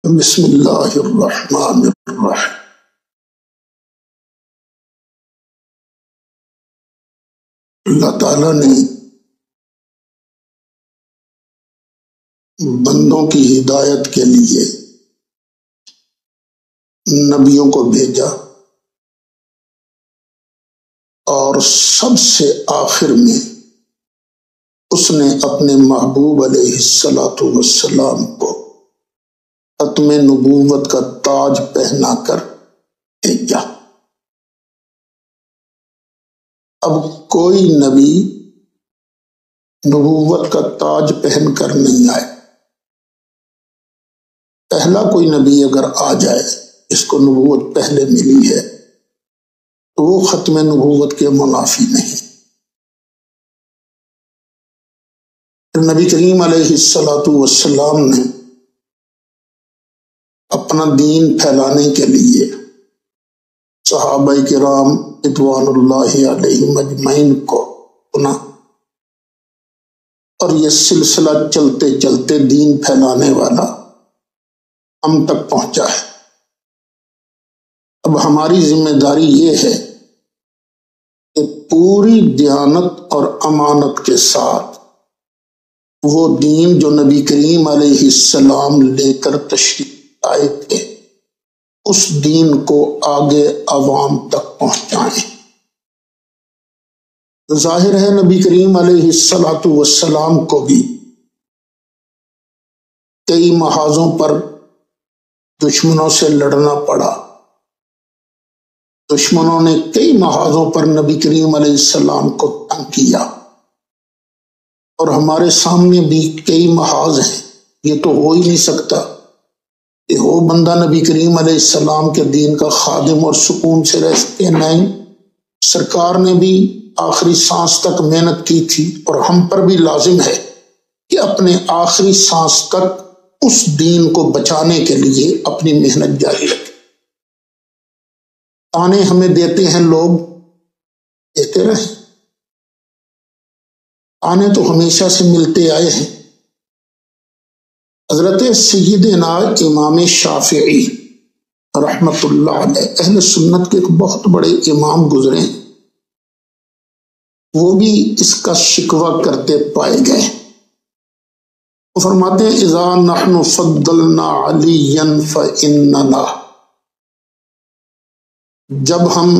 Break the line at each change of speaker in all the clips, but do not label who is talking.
بسم اللہ الرحمن الرحیم۔ اللہ تعالیٰ نے بندوں کی ہدایت کے لیے نبیوں کو بھیجا اور سب سے آخر میں اس نے اپنے محبوب علیہ الصلاۃ والسلام کو ختم نبوت کا تاج پہنا کر بھیجا۔ اب کوئی نبی نبوت کا تاج پہن کر نہیں آئے۔ پہلا کوئی نبی اگر آ جائے اس کو نبوت پہلے ملی ہے تو وہ ختم نبوت کے منافی نہیں۔ پھر نبی کریم علیہ الصلاۃ والسلام نے اپنا دین پھیلانے کے لیے صحابہ کرام رضوان اللہ علیہم اجمعین کو چنا اور یہ سلسلہ چلتے چلتے دین پھیلانے والا ہم تک پہنچا ہے۔ اب ہماری ذمہ داری یہ ہے کہ پوری دیانت اور امانت کے ساتھ وہ دین جو نبی کریم علیہ السلام لے کر تشریف آئے تھے اس دین کو آگے عوام تک پہنچائیں۔ ظاہر ہے نبی کریم علیہ الصلاۃ والسلام کو بھی کئی محاذوں پر دشمنوں سے لڑنا پڑا۔ دشمنوں نے کئی محاذوں پر نبی کریم علیہ السلام کو تنگ کیا اور ہمارے سامنے بھی کئی محاذ ہیں۔ یہ تو ہو ہی نہیں سکتا کہ ہو بندہ نبی کریم علیہ السلام کے دین کا خادم اور سکون سے رہ سکے، نہیں۔ سرکار نے بھی آخری سانس تک محنت کی تھی اور ہم پر بھی لازم ہے کہ اپنے آخری سانس تک اس دین کو بچانے کے لیے اپنی محنت جاری رکھیں۔ تانے ہمیں دیتے ہیں لوگ، دیتے رہیں، تانے تو ہمیشہ سے ملتے آئے ہیں۔ حضرت سیدنا امام شافعی رحمت اللہ علیہ اہل سنت کے ایک بہت بڑے امام گزرے ہیں، وہ بھی اس کا شکوہ کرتے پائے گئے۔ وہ فرماتے ہیں اذا نحن فضلنا علیا فاننا، جب ہم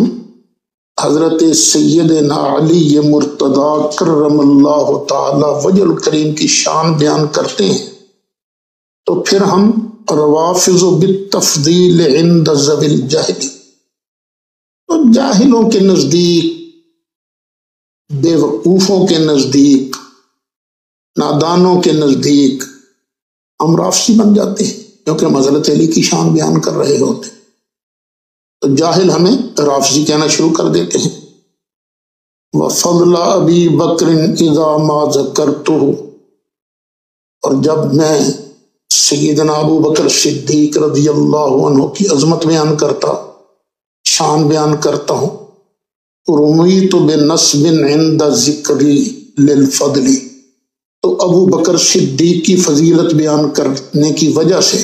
حضرت سیدنا علی مرتضی کرم اللہ تعالی وجہ الکریم کی شان بیان کرتے ہیں تو پھر ہم روافض بالتفضیل عند ذوی الجہل، تو جاہلوں کے نزدیک، بے وقوفوں کے نزدیک، نادانوں کے نزدیک ہم رافضی بن جاتے ہیں کیونکہ ہم حضرت علی کی شان بیان کر رہے ہوتے ہیں، تو جاہل ہمیں رافضی کہنا شروع کر دیتے ہیں۔ وفضل ابی بکر اذا ما ذکرتہ، اور جب میں سیدنا ابو بکر صدیق رضی اللہ عنہ کی عظمت بیان کرتا، شان بیان کرتا ہوں، رمیت بنصب عند ذکری للفضل، تو ابو بکر صدیق کی فضیلت بیان کرنے کی وجہ سے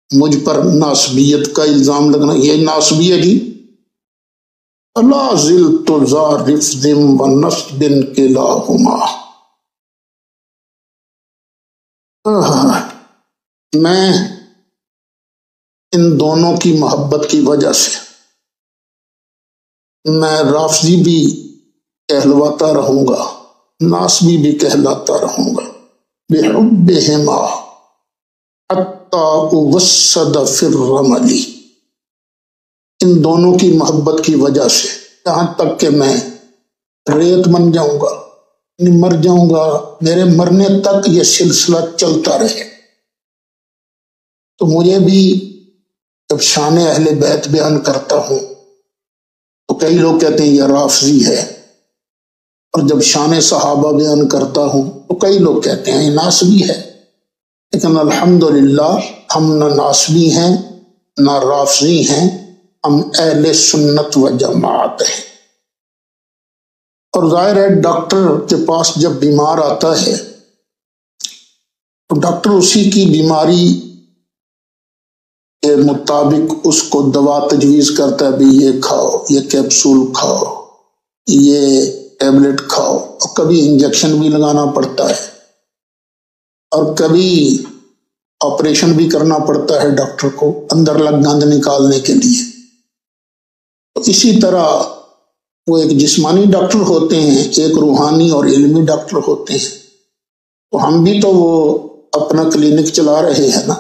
مجھ پر ناسبیت کا الزام لگنا، یہ ناسبی ہے جی۔ لا زلت ذا رفض ونصب کلاہما، میں ان دونوں کی محبت کی وجہ سے میں رافضی بھی کہلواتا رہوں گا، ناسبی بھی کہلاتا رہوں گا۔ بحبہما حتی اوسد فی الرمل، ان دونوں کی محبت کی وجہ سے یہاں تک کہ میں ریت بن جاؤں گا، مر جاؤں گا، میرے مرنے تک یہ سلسلہ چلتا رہے۔ تو مجھے بھی جب شان اہل بیت بیان کرتا ہوں تو کئی لوگ کہتے ہیں یہ رافضی ہے، اور جب شان صحابہ بیان کرتا ہوں تو کئی لوگ کہتے ہیں یہ ناسبی ہے۔ لیکن الحمدللہ ہم نہ ناسبی ہیں نہ رافضی ہیں، ہم اہل سنت و جماعت ہیں۔ اور ظاہر ہے ڈاکٹر کے پاس جب بیمار آتا ہے تو ڈاکٹر اسی کی بیماری کے مطابق اس کو دوا تجویز کرتا ہے، بھی یہ کھاؤ، یہ کیپسول کھاؤ، یہ ٹیبلٹ کھاؤ، اور کبھی انجیکشن بھی لگانا پڑتا ہے اور کبھی آپریشن بھی کرنا پڑتا ہے ڈاکٹر کو اندر گند نکالنے کے لیے۔ تو اسی طرح وہ ایک جسمانی ڈاکٹر ہوتے ہیں، ایک روحانی اور علمی ڈاکٹر ہوتے ہیں۔ تو ہم بھی تو وہ اپنا کلینک چلا رہے ہیں نا،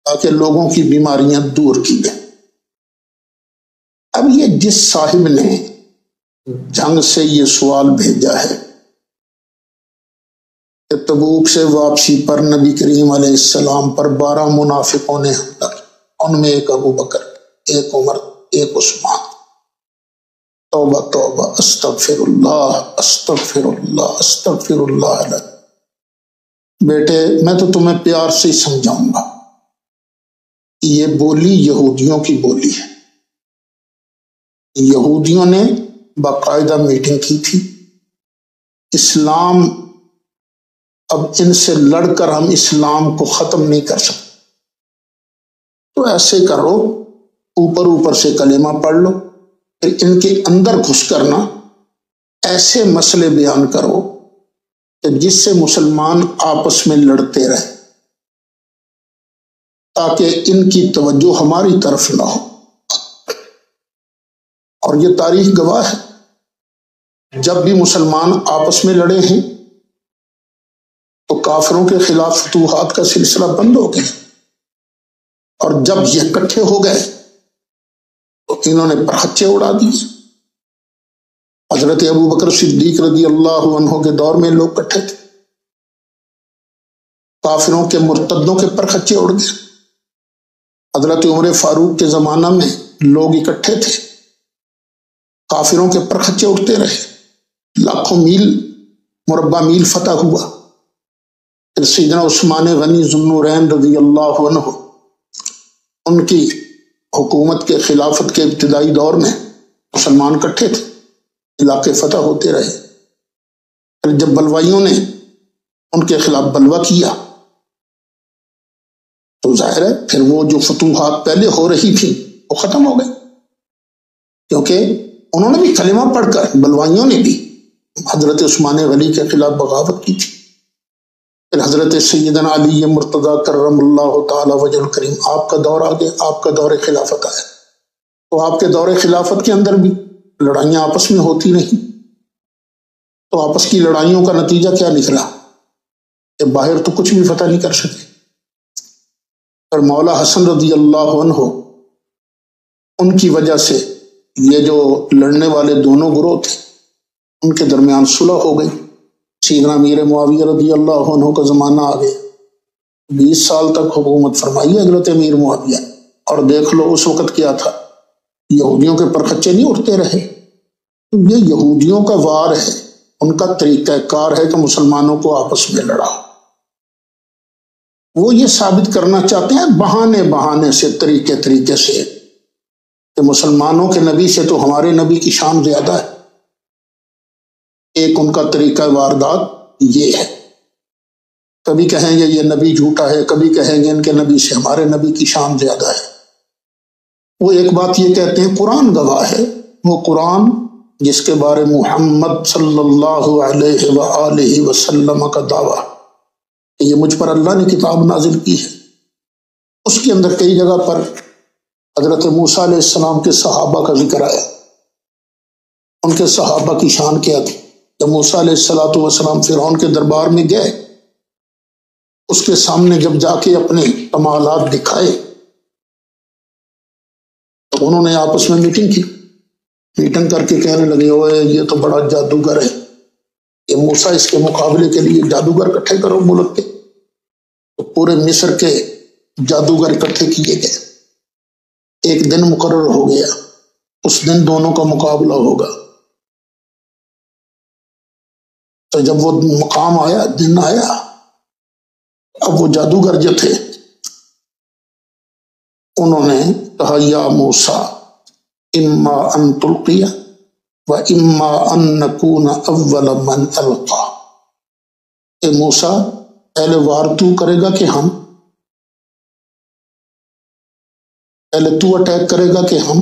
تاکہ لوگوں کی بیماریاں دور کی جائیں۔ اب یہ جس صاحب نے جنگ سے یہ سوال بھیجا ہے کہ تبوک سے واپسی پر نبی کریم علیہ السلام پر 12 منافقوں نے حملہ کیا، ان میں ایک ابو بکر، ایک عمر، ایک عثمان۔ توبہ توبہ، استغفر اللہ، استغفر اللہ، استغفر اللہ علیہ۔ بیٹے میں تو تمہیں پیار سے ہی سمجھاؤں گا، یہ بولی یہودیوں کی بولی ہے۔ یہودیوں نے باقاعدہ میٹنگ کی تھی، اسلام اب ان سے لڑ کر ہم اسلام کو ختم نہیں کر سکتے، تو ایسے کرو، اوپر اوپر سے کلمہ پڑھ لو، پھر ان کے اندر گھس کرنا ایسے مسئلے بیان کرو کہ جس سے مسلمان آپس میں لڑتے رہیں، تاکہ ان کی توجہ ہماری طرف نہ ہو۔ اور یہ تاریخ گواہ ہے، جب بھی مسلمان آپس میں لڑے ہیں تو کافروں کے خلاف فتوحات کا سلسلہ بند ہو گیا، اور جب یہ اکٹھے ہو گئے تو انہوں نے پرخچے اڑا دیے۔ حضرت ابو بکر صدیق رضی اللہ عنہ کے دور میں لوگ اکٹھے تھے، کافروں کے مرتدوں کے پرخچے اڑ گئے۔ حضرت عمر فاروق کے زمانہ میں لوگ اکٹھے تھے، کافروں کے پرخچے اڑتے رہے، لاکھوں میل مربع میل فتح ہوا۔ پھر سیدنا عثمان غنی ذو النورین رضی اللہ عنہ، ان کی حکومت کے خلافت کے ابتدائی دور میں مسلمان اکٹھے تھے، علاقے فتح ہوتے رہے۔ پھر جب بلوائیوں نے ان کے خلاف بلوا کیا تو ظاہر ہے پھر وہ جو فتوحات پہلے ہو رہی تھی وہ ختم ہو گئی، کیونکہ انہوں نے بھی کلمہ پڑھ کر، بلوائیوں نے بھی حضرت عثمان غنی کے خلاف بغاوت کی تھی۔ پھر حضرت سیدنا علی مرتضیٰ کرم اللہ تعالی وجہ الکریم، آپ کا دور آ گیا، آپ کا دور خلافت آیا، تو آپ کے دور خلافت کے اندر بھی لڑائیاں آپس میں ہوتی نہیں، تو آپس کی لڑائیوں کا نتیجہ کیا نکلا کہ باہر تو کچھ بھی فتح نہیں کر سکے۔ اور مولا حسن رضی اللہ عنہ، ان کی وجہ سے یہ جو لڑنے والے دونوں گروہ تھے ان کے درمیان صلح ہو گئی۔ سیدنا امیر معاویہ رضی اللہ عنہ کا زمانہ آ گیا، 20 سال تک حکومت فرمائی حضرت امیر معاویہ، اور دیکھ لو اس وقت کیا تھا، یہودیوں کے پرخچے نہیں اٹھتے رہے۔ یہ یہودیوں کا وار ہے، ان کا طریقہ کار ہے کہ مسلمانوں کو آپس میں لڑاؤ۔ وہ یہ ثابت کرنا چاہتے ہیں بہانے سے، طریقے سے، کہ مسلمانوں کے نبی سے تو ہمارے نبی کی شان زیادہ ہے۔ ایک ان کا طریقہ واردات یہ ہے، کبھی کہیں گے یہ نبی جھوٹا ہے، کبھی کہیں گے ان کے نبی سے ہمارے نبی کی شان زیادہ ہے۔ وہ ایک بات یہ کہتے ہیں، قرآن گواہ ہے، وہ قرآن جس کے بارے محمد صلی اللہ علیہ وآلہ وسلم کا دعویٰ کہ یہ مجھ پر اللہ نے کتاب نازل کی ہے، اس کے اندر کئی جگہ پر حضرت موسیٰ علیہ السلام کے صحابہ کا ذکر آیا، ان کے صحابہ کی شان کیا تھی۔ جب موسیٰ علیہ السلام فرعون کے دربار میں گئے، اس کے سامنے جب جا کے اپنے کمالات دکھائے تو انہوں نے آپس میں میٹنگ کی، میٹنگ کر کے کہنے لگے، اوے یہ تو بڑا جادوگر ہے، یہ موسیٰ اس کے مقابلے کے لیے جادوگر اکٹھے کرو ملک کے۔ تو پورے مصر کے جادوگر اکٹھے کیے گئے، ایک دن مقرر ہو گیا، اس دن دونوں کا مقابلہ ہوگا۔ تو جب وہ مقام آیا، دن آیا، اب وہ جادوگر جو تھے انہوں نے کہا، یا موسیٰ اما ان تلقی و اما ان نکون اول من القا، اے موسیٰ پہلے وار تو کرے گا کہ ہم؟ پہلے تو اٹیک کرے گا کہ ہم؟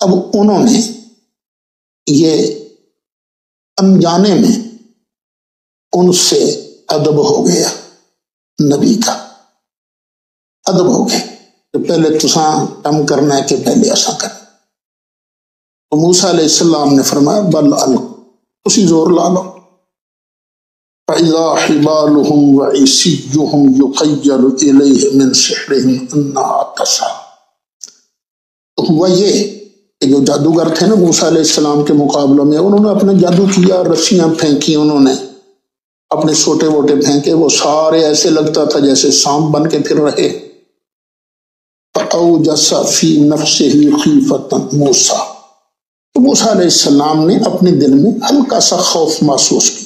اب انہوں نے یہ انجانے میں ان سے ادب ہو گیا، نبی کا ادب ہو گیا کہ پہلے تساں کم کرنا ہے کہ پہلے ایسا کرنا۔ تو موسیٰ علیہ السلام نے فرمایا بل تسی زور لا لو۔ فَإِذَا حِبَالُهُمْ وَعِصِيُّهُمْ يُخَيَّلُ إِلَيْهِ مِنْ سِحْرِهِمْ أَنَّهَا تَسْعَىٰ۔ تو ہوا یہ کہ جو جادوگر تھے نا موسیٰ علیہ السلام کے مقابلوں میں، انہوں نے اپنے جادو کیا، رسیاں پھینکی، انہوں نے اپنے چھوٹے موٹے پھینکے، وہ سارے ایسے لگتا تھا جیسے سانپ بن کے پھر رہے۔ فَأَوْجَسَ فِي نَفْسِهِ خِيفَةً مُوسیٰ، تو موسیٰ علیہ السلام نے اپنے دل میں ہلکا سا خوف محسوس کی۔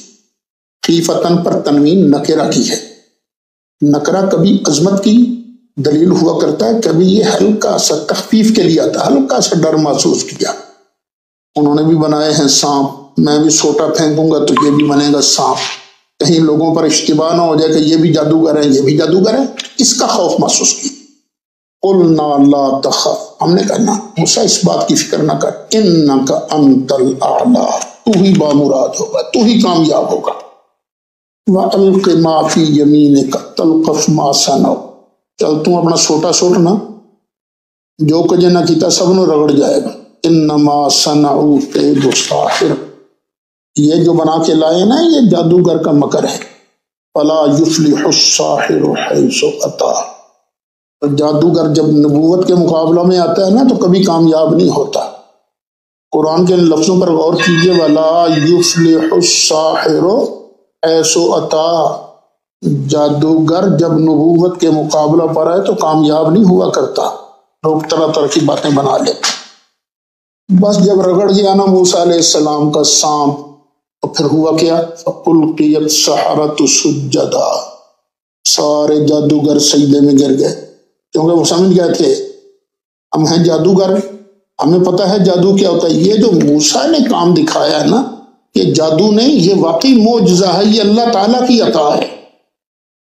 خیفتن پر تنوین نکرہ کی ہے، نکرہ کبھی عظمت کی دلیل ہوا کرتا ہے، کبھی یہ ہلکا سا تخفیف کے لیے آتا، ہلکا سا ڈر محسوس کیا۔ انہوں نے بھی بنائے ہیں سانپ، میں بھی سوٹا پھینکوں گا تو یہ بھی بنے گا سانپ، کہیں لوگوں پر اشتباہ نہ ہو جائے کہ یہ بھی جادوگر ہے یہ بھی جادوگر ہے، اس کا خوف محسوس کیا۔ قلنا لا تخف، ہم نے کہا موسیٰ اس بات کی فکر نہ کر، انک انت الاعلی، تو ہی بامراد ہوگا، تو ہی کامیاب ہوگا۔ وَأَلْقِ مَا فِي يَمِينِكَ تَلْقَفْ مَا صَنَعُوا، چل تم اپنا سوٹا سوٹنا، جو کچھ نہ کیتا سب نو رگڑ جائے گا۔ انما صنعوا کید ساحر، یہ جو بنا کے لائے نا یہ جادوگر کا مکر ہے۔ فلا یفلح الساحر حیث اتی، جادوگر جب نبوت کے مقابلہ میں آتا ہے نا تو کبھی کامیاب نہیں ہوتا۔ قرآن کے لفظوں پر غور کیجئے، ولا یفلح الساحر حیث اتی، جادوگر جب نبوت کے مقابلہ پر آئے تو کامیاب نہیں ہوا کرتا، لوگ طرح طرح کی باتیں بنا لیتے۔ بس جب رگڑ گیا نا موسیٰ علیہ السلام کا سانپ، تو پھر ہوا کیا؟ فَأُلْقِيَ السَّحَرَةُ سُجَّدًا، سارے جادوگر سجدے میں گر گئے، کیونکہ وہ سمجھ گئے تھے ہم ہیں جادوگر، ہمیں پتہ ہے جادو کیا ہوتا ہے۔ یہ جو موسیٰ نے کام دکھایا ہے نا، یہ جادو نہیں، یہ واقعی معجزہ ہے، یہ اللہ تعالیٰ کی عطا ہے۔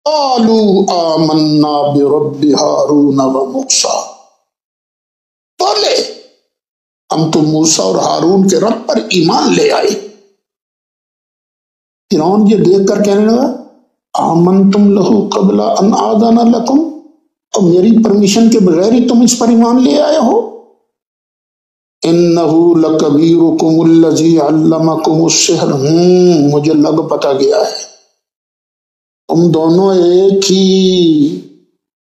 قالوا آمنا برب ہارون و موسیٰ، بولے ہم تو موسیٰ اور ہارون کے رب پر ایمان لے آئے۔ فرعون یہ دیکھ کر کہنے لگا آمنتم لہ قبل ان آذن لکم، اور میری پرمیشن کے بغیر ہی تم اس پر ایمان لے آئے ہو۔ انہ لکبیرکم الذی علمکم السحر، مجھے لگ پتہ گیا ہے تم دونوں ایک ہی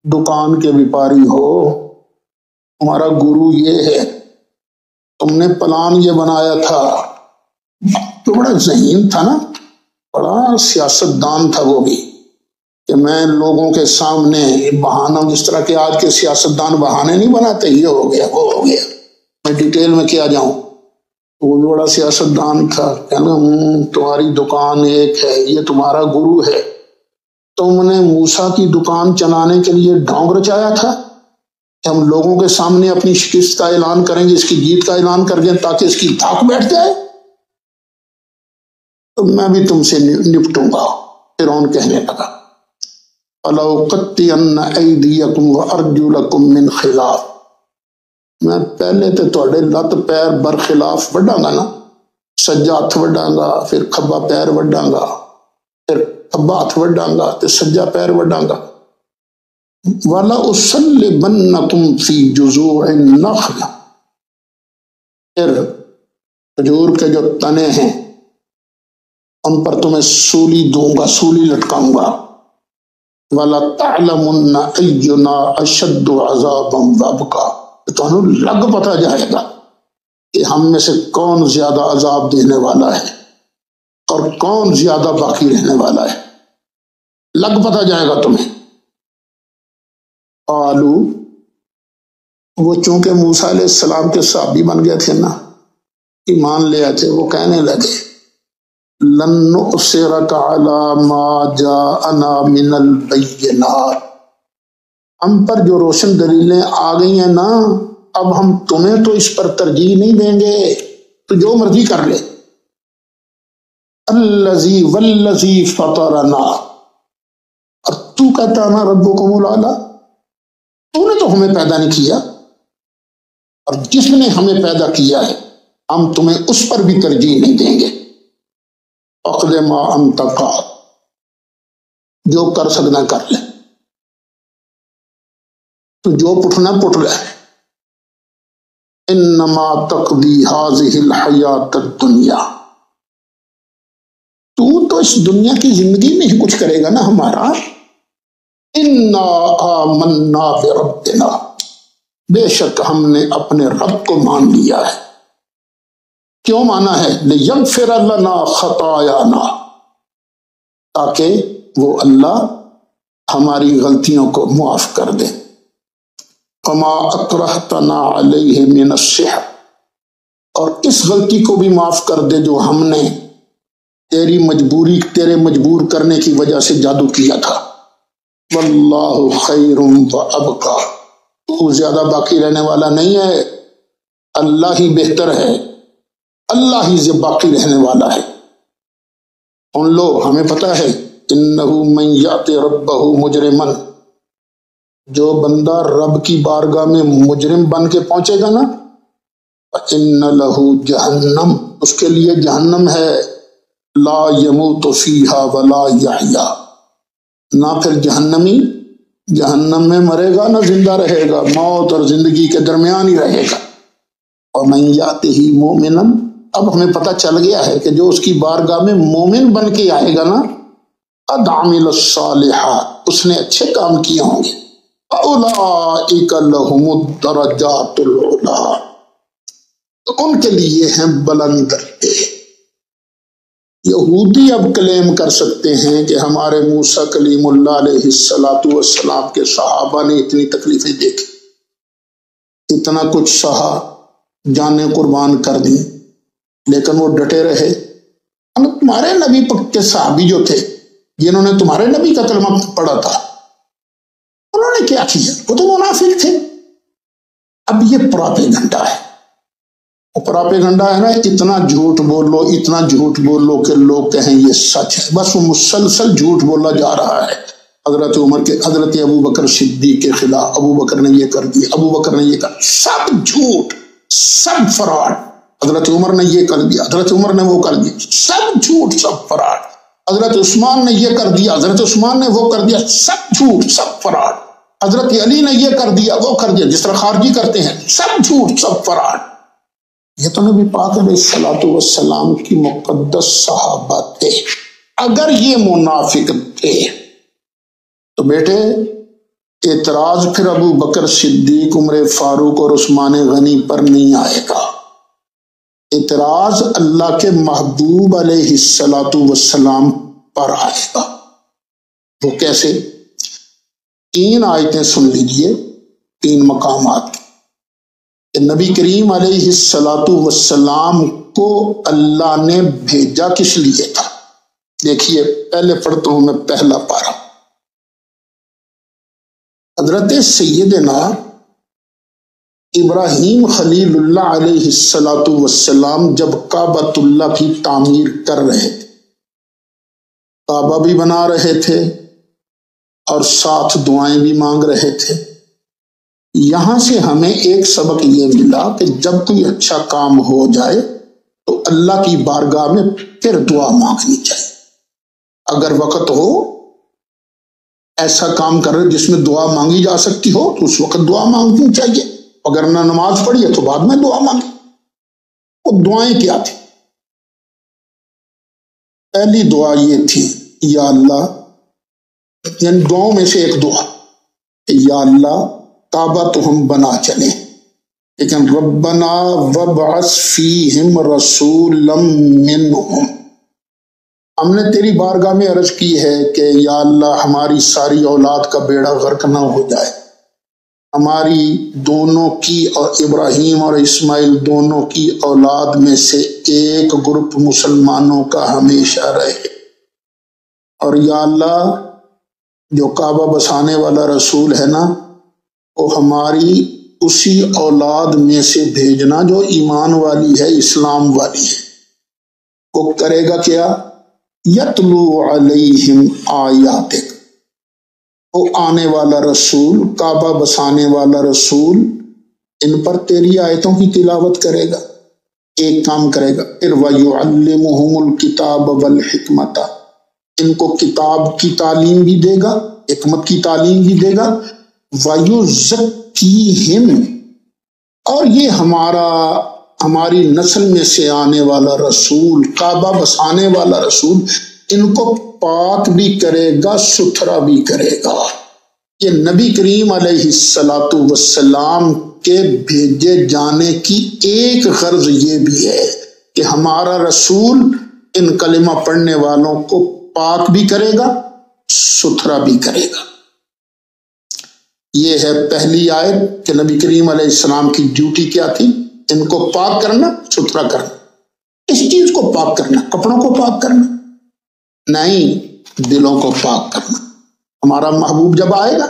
دکان کے وپاری ہو، تمہارا گرو یہ ہے، تم نے پلان یہ بنایا تھا۔ تو بڑا ذہین تھا نا، بڑا سیاست دان تھا وہ بھی، کہ میں لوگوں کے سامنے بہانہ، جس طرح کے آج کے سیاست دان بہانے نہیں بناتے، یہ ہو گیا وہ ہو گیا، میں ڈیٹیل میں کیا جاؤں۔ وہ بھی بڑا سیاست دان تھا، کہنا تمہاری دکان ایک ہے، یہ تمہارا گرو ہے، تم نے موسیٰ کی دکان چلانے کے لیے ڈھونگ رچایا تھا کہ ہم لوگوں کے سامنے اپنی شکست کا اعلان کریں گے، اس کی جیت کا اعلان کر دیں تاکہ اس کی دھاک بیٹھ جائے، تو میں بھی تم سے نپٹوں گا۔ فرعون کہنے لگا فَلَأُقَطِّعَنَّ أَيْدِيَكُمْ وَأَرْجُلَكُمْ مِنْ خِلَافٍ، میں پہلے تو تھوڑے لت پیر برخلاف وڈاں گا نا، سجا ہاتھ وڈاں گا، پھر کھبا پیر وڈاں گا، پھر کھبا ہاتھ وڈاں گا، پھر سجا پیر وڈاں گا۔ وَلَأُصَلِّبَنَّكُمْ فِي جُذُوعِ النَّخْلِ، پھر کھجور کے جو تنے ہیں ان پر تمہیں سولی دوں گا، سولی لٹکاؤں گا۔ وَلَتَعْلَمُنَّ أَيُّنَا أَشَدُّ عَذَابًا وَأَبْقَىٰ، تو لگ پتہ جائے گا کہ ہم میں سے کون زیادہ عذاب دینے والا ہے اور کون زیادہ باقی رہنے والا ہے، لگ پتہ جائے گا تمہیں۔ قالو، وہ چونکہ موسیٰ علیہ السلام کے صحابی بن گئے تھے نا، ایمان لے آئے تھے، وہ کہنے لگے لن نؤثرک علی ما جاءنا من البینات، ہم پر جو روشن دلیلیں آ گئی ہیں نا، اب ہم تمہیں تو اس پر ترجیح نہیں دیں گے، تو جو مرضی کر لے۔ الذی والذی فطرنا، اور تو کہتا نا ربکم الاعلی، تو نے تو ہمیں پیدا نہیں کیا، اور جس نے ہمیں پیدا کیا ہے ہم تمہیں اس پر بھی ترجیح نہیں دیں گے۔ اقض ما انت قاض، جو کر سکنا کر لے، تو جو پٹھنا پٹ لے۔ انما تقضی هذه الحیات الدنیا، تو اس دنیا کی زندگی میں ہی کچھ کرے گا نا ہمارا۔ انا آمنا بربنا، بے شک ہم نے اپنے رب کو مان لیا ہے۔ کیوں مانا ہے؟ لیغفر لنا خطایانا، تاکہ وہ اللہ ہماری غلطیوں کو معاف کر دے۔ وما اکرہتنا علیہ من السحر، اور اس غلطی کو بھی معاف کر دے جو ہم نے تیرے مجبور کرنے کی وجہ سے جادو کیا تھا۔ واللہ خیر وابقی، تو زیادہ باقی رہنے والا نہیں ہے، اللہ ہی بہتر ہے، اللہ ہی سے باقی رہنے والا ہے۔ ان لو ہمیں پتہ ہے، انہو من یأت ربہ مجرما، جو بندہ رب کی بارگاہ میں مجرم بن کے پہنچے گا نا، فإن لہ جہنم، اس کے لیے جہنم ہے، لا یموت فیہا ولا یحیا، نہ پھر جہنمی جہنم میں مرے گا نہ زندہ رہے گا، موت اور زندگی کے درمیان ہی رہے گا۔ اور من یاتہ مؤمنا، اب ہمیں پتہ چل گیا ہے کہ جو اس کی بارگاہ میں مومن بن کے آئے گا نا، قد عمل الصالحات، اس نے اچھے کام کیے ہوں گے، اولئک لہم الدرجات العلی، تو ان کے لیے ہیں بلند درجے۔ یہودی اب کلیم کر سکتے ہیں کہ ہمارے موسیٰ کلیم اللہ علیہ السلام کے صحابہ نے اتنی تکلیفیں دیکھی، اتنا کچھ سہا، جانیں قربان کر دیں، لیکن وہ ڈٹے رہے۔ تمہارے نبی پاک کے صحابی جو تھے، جنہوں نے تمہارے نبی کا کلمہ پڑھا تھا، انہوں نے کیا کیا؟ وہ تو منافق تھے۔ اب یہ پراپیگنڈا ہے، پراپیگنڈا ہے نا، اتنا جھوٹ بول لو، اتنا جھوٹ بول لو کہ لوگ کہیں یہ سچ ہے، بس وہ مسلسل جھوٹ بولا جا رہا ہے۔ حضرت ابو بکر صدیق کے خلاف ابو بکر نے یہ کر دیا، ابو بکر نے یہ کر، سب جھوٹ، سب فراڈ۔ حضرت عمر نے یہ کر دیا، حضرت عمر نے وہ کر دیا، سب جھوٹ، سب فراڈ۔ حضرت عثمان نے یہ کر دیا، حضرت عثمان نے وہ کر دیا، سب جھوٹ، سب فراڈ۔ حضرت علی نے یہ کر دیا، وہ کر دیا، جس طرح خارجی کرتے ہیں، سب جھوٹ، سب فراڈ۔ یہ تو نبی پاک علیہ الصلوۃ والسلام کی مقدس صحابہ تھے۔ اگر یہ منافق تھے تو بیٹے اعتراض پھر ابو بکر صدیق، عمر فاروق اور عثمان غنی پر نہیں آئے گا، اعتراض اللہ کے محبوب علیہ الصلوۃ والسلام پر آئے گا۔ وہ کیسے؟ 3 آیتیں سن لیجئے، 3 مقامات۔ نبی کریم علیہ الصلوۃ والسلام کو اللہ نے بھیجا کس لیے تھا؟ دیکھیے، پہلے پڑھتا ہوں میں پہلا پارہ۔ حضرت سیدنا ابراہیم خلیل اللہ علیہ الصلوۃ والسلام جب کعبۃ اللہ کی تعمیر کر رہے تھے، کعبہ بھی بنا رہے تھے اور ساتھ دعائیں بھی مانگ رہے تھے۔ یہاں سے ہمیں ایک سبق یہ ملا کہ جب کوئی اچھا کام ہو جائے تو اللہ کی بارگاہ میں پھر دعا مانگنی چاہیے۔ اگر وقت ہو ایسا کام کر رہے جس میں دعا مانگی جا سکتی ہو تو اس وقت دعا مانگنی چاہیے، اگر نہ نماز پڑھی ہے تو بعد میں دعا مانگی۔ وہ دعائیں کیا تھی؟ پہلی دعا یہ تھی، یا اللہ، یعنی دعاؤں میں سے ایک دعا، یا اللہ کعبہ تو ہم بنا چلیں، لیکن ربنا وابعث فیہم رسولا منہم، ہم نے تیری بارگاہ میں عرض کی ہے کہ یا اللہ ہماری ساری اولاد کا بیڑا غرق نہ ہو جائے، ہماری دونوں کی اور ابراہیم اور اسماعیل دونوں کی اولاد میں سے ایک گروپ مسلمانوں کا ہمیشہ رہے، اور یا اللہ جو کعبہ بسانے والا رسول ہے نا، وہ ہماری اسی اولاد میں سے بھیجنا جو ایمان والی ہے، اسلام والی ہے۔ وہ کرے گا کیا؟ یتلو علیہم آیاتک، وہ آنے والا رسول، کعبہ بسانے والا رسول ان پر تیری آیتوں کی تلاوت کرے گا، ایک کام کرے گا، پھر وَيُعَلِّمُهُمُ الْكِتَابَ وَالْحِكْمَةَ، ان کو کتاب کی تعلیم بھی دے گا، حکمت کی تعلیم بھی دے گا، وَيُزَكِّيهِمْ، اور یہ ہماری نسل میں سے آنے والا رسول، کعبہ بسانے والا رسول، ان کو پاک بھی کرے گا، ستھرا بھی کرے گا۔ یہ نبی کریم علیہ الصلاۃ والسلام کے بھیجے جانے کی ایک غرض یہ بھی ہے کہ ہمارا رسول ان کلمہ پڑھنے والوں کو پاک بھی کرے گا، ستھرا بھی کرے گا۔ یہ ہے پہلی آیت کہ نبی کریم علیہ السلام کی ڈیوٹی کیا تھی، ان کو پاک کرنا، ستھرا کرنا۔ اس چیز کو پاک کرنا، کپڑوں کو پاک کرنا نہیں، دلوں کو پاک کرنا۔ ہمارا محبوب جب آئے گا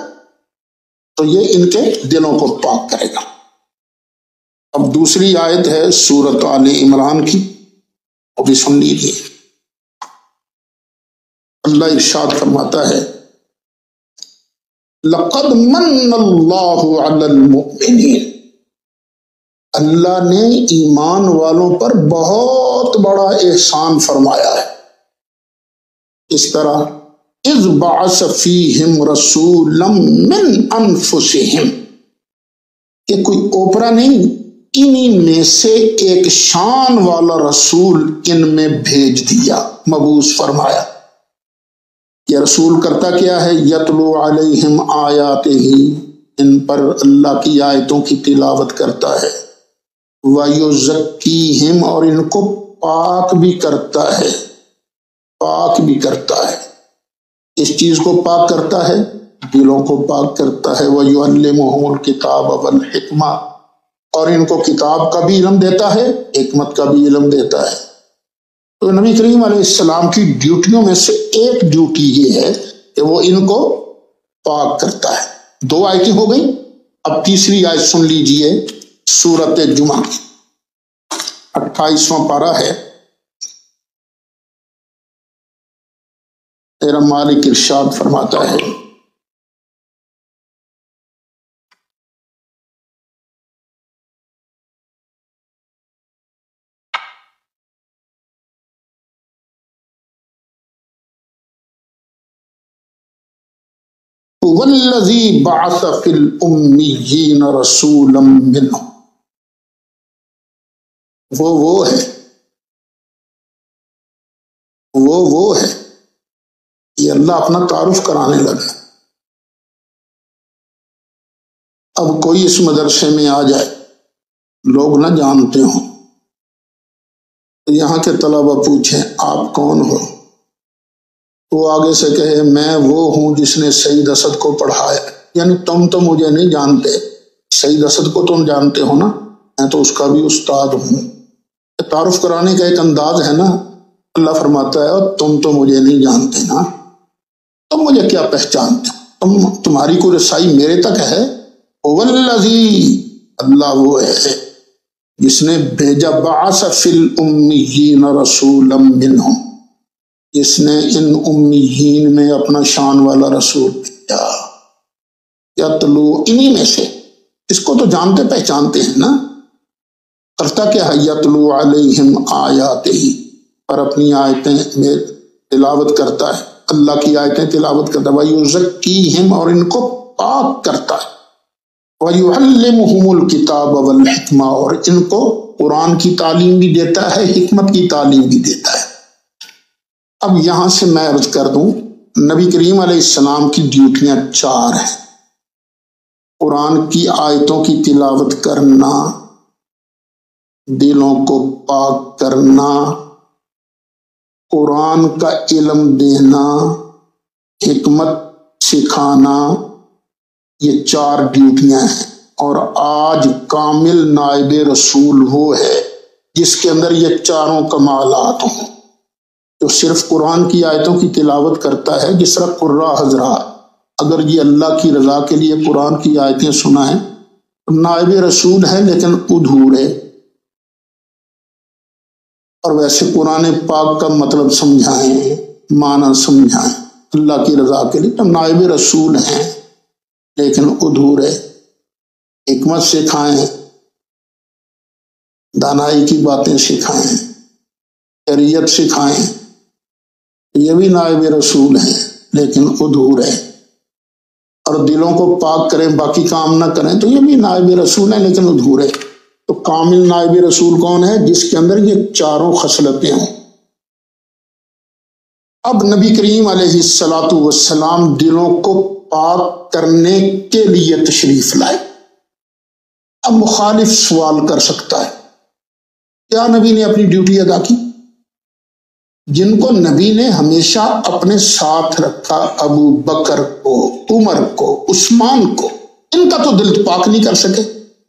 تو یہ ان کے دلوں کو پاک کرے گا۔ اب دوسری آیت ہے سورۃ آل عمران کی، وہ بھی سن لیجیے۔ اللہ ارشاد فرماتا ہے لَقَدْ مَنَّ اللَّهُ عَلَى الْمُؤْمِنِينَ، اللہ نے ایمان والوں پر بہت بڑا احسان فرمایا ہے۔ اس طرح اذ بعث فیہم رسولا من انفسہم، کہ کوئی اوپرا نہیں، انہی میں سے ایک شان والا رسول ان میں بھیج دیا، مبعوث فرمایا۔ یہ رسول کرتا کیا ہے؟ یتلو علیہم آیاتہ، ان پر اللہ کی آیتوں کی تلاوت کرتا ہے، وَيُزَكِّيهِمْ، اور ان کو پاک بھی کرتا ہے، پاک بھی کرتا ہے۔ اس چیز کو پاک کرتا ہے، دلوں کو پاک کرتا ہے، وَيُعَلِّمُهُمُ الْكِتَابَ وَالْحِكْمَةَ، اور ان کو کتاب کا بھی علم دیتا ہے، حکمت کا بھی علم دیتا ہے۔ تو نبی کریم علیہ السلام کی ڈیوٹیوں میں سے ایک ڈیوٹی یہ ہے کہ وہ ان کو پاک کرتا ہے۔ دو آیتیں ہو گئیں، اب تیسری آیت سن لیجئے، سورۃ جمعہ 28واں پارہ ہے۔ تیرا مالک ارشاد فرماتا ہے وَالَّذِي بَعَثَ فِي الْأُمِّيِّينَ رَسُولًا مِّنْهُمْ، وہ ہے، یہ اللہ اپنا تعارف کرانے لگا۔ اب کوئی اس مدرسے میں آ جائے، لوگ نہ جانتے ہوں، یہاں کے طلبہ پوچھیں آپ کون ہو، وہ آگے سے کہے میں وہ ہوں جس نے سید اسد کو پڑھایا، یعنی تم تو مجھے نہیں جانتے، سید اسد کو تم جانتے ہو نا، میں تو اس کا بھی استاد ہوں۔ تعارف کرانے کا ایک انداز ہے نا۔ اللہ فرماتا ہے اور تم تو مجھے نہیں جانتے نا، تم مجھے کیا پہچانتے، تمہاری کوئی رسائی میرے تک ہے؟ والذی، اللہ وہ ہے جس نے بھیجا، بعث فی الامیین رسولا منہم، جس نے ان امیین میں اپنا شان والا رسول بھیجا، یتلو، انہی میں سے، اس کو تو جانتے پہچانتے ہیں نا، کرتا کیا ہے؟ یتلو علیہم آیاتہ، پر اپنی آیتیں میں تلاوت کرتا ہے، اللہ کی آیتیں تلاوت کرتا ہے، وَيُزَكِّيهِمْ، اور ان کو پاک کرتا ہے، وَيُعَلِّمُهُمُ الْكِتَابَ وَالْحِكْمَةَ، اور ان کو قرآن کی تعلیم بھی دیتا ہے، حکمت کی تعلیم بھی دیتا ہے۔ اب یہاں سے میں عرض کر دوں، نبی کریم علیہ السلام کی ڈیوٹیاں 4 ہیں: قرآن کی آیتوں کی تلاوت کرنا، دلوں کو پاک کرنا، قرآن کا علم دینا، حکمت سکھانا، یہ 4 ڈیوٹیاں ہیں۔ اور آج کامل نائب رسول وہ ہے جس کے اندر یہ 4 کمالات ہوں، جو صرف قرآن کی آیتوں کی تلاوت کرتا ہے، جس طرح قراء حضرات اگر یہ اللہ کی رضا کے لیے قرآن کی آیتیں سنائیں، نائب رسول ہے لیکن ادھورے، اور ویسے قرآن پاک کا مطلب سمجھائیں، معنی سمجھائیں۔ اللہ کی رضا کے لیے، تو نائب رسول ہیں لیکن ادھورے، حکمت سکھائیں، دانائی کی باتیں سکھائیں، شریعت سکھائیں، یہ بھی نائب رسول ہیں لیکن ادھورے، اور دلوں کو پاک کریں باقی کام نہ کریں تو یہ بھی نائب رسول ہیں لیکن ادھورے۔ تو کامل نائب رسول کون ہے؟ جس کے اندر یہ چاروں خصلتیں ہوں۔ اب نبی کریم علیہ الصلاۃ والسلام دلوں کو پاک کرنے کے لیے تشریف لائے۔ اب مخالف سوال کر سکتا ہے کیا نبی نے اپنی ڈیوٹی ادا کی؟ جن کو نبی نے ہمیشہ اپنے ساتھ رکھا، ابو بکر کو، عمر کو، عثمان کو، ان کا تو دل پاک نہیں کر سکے،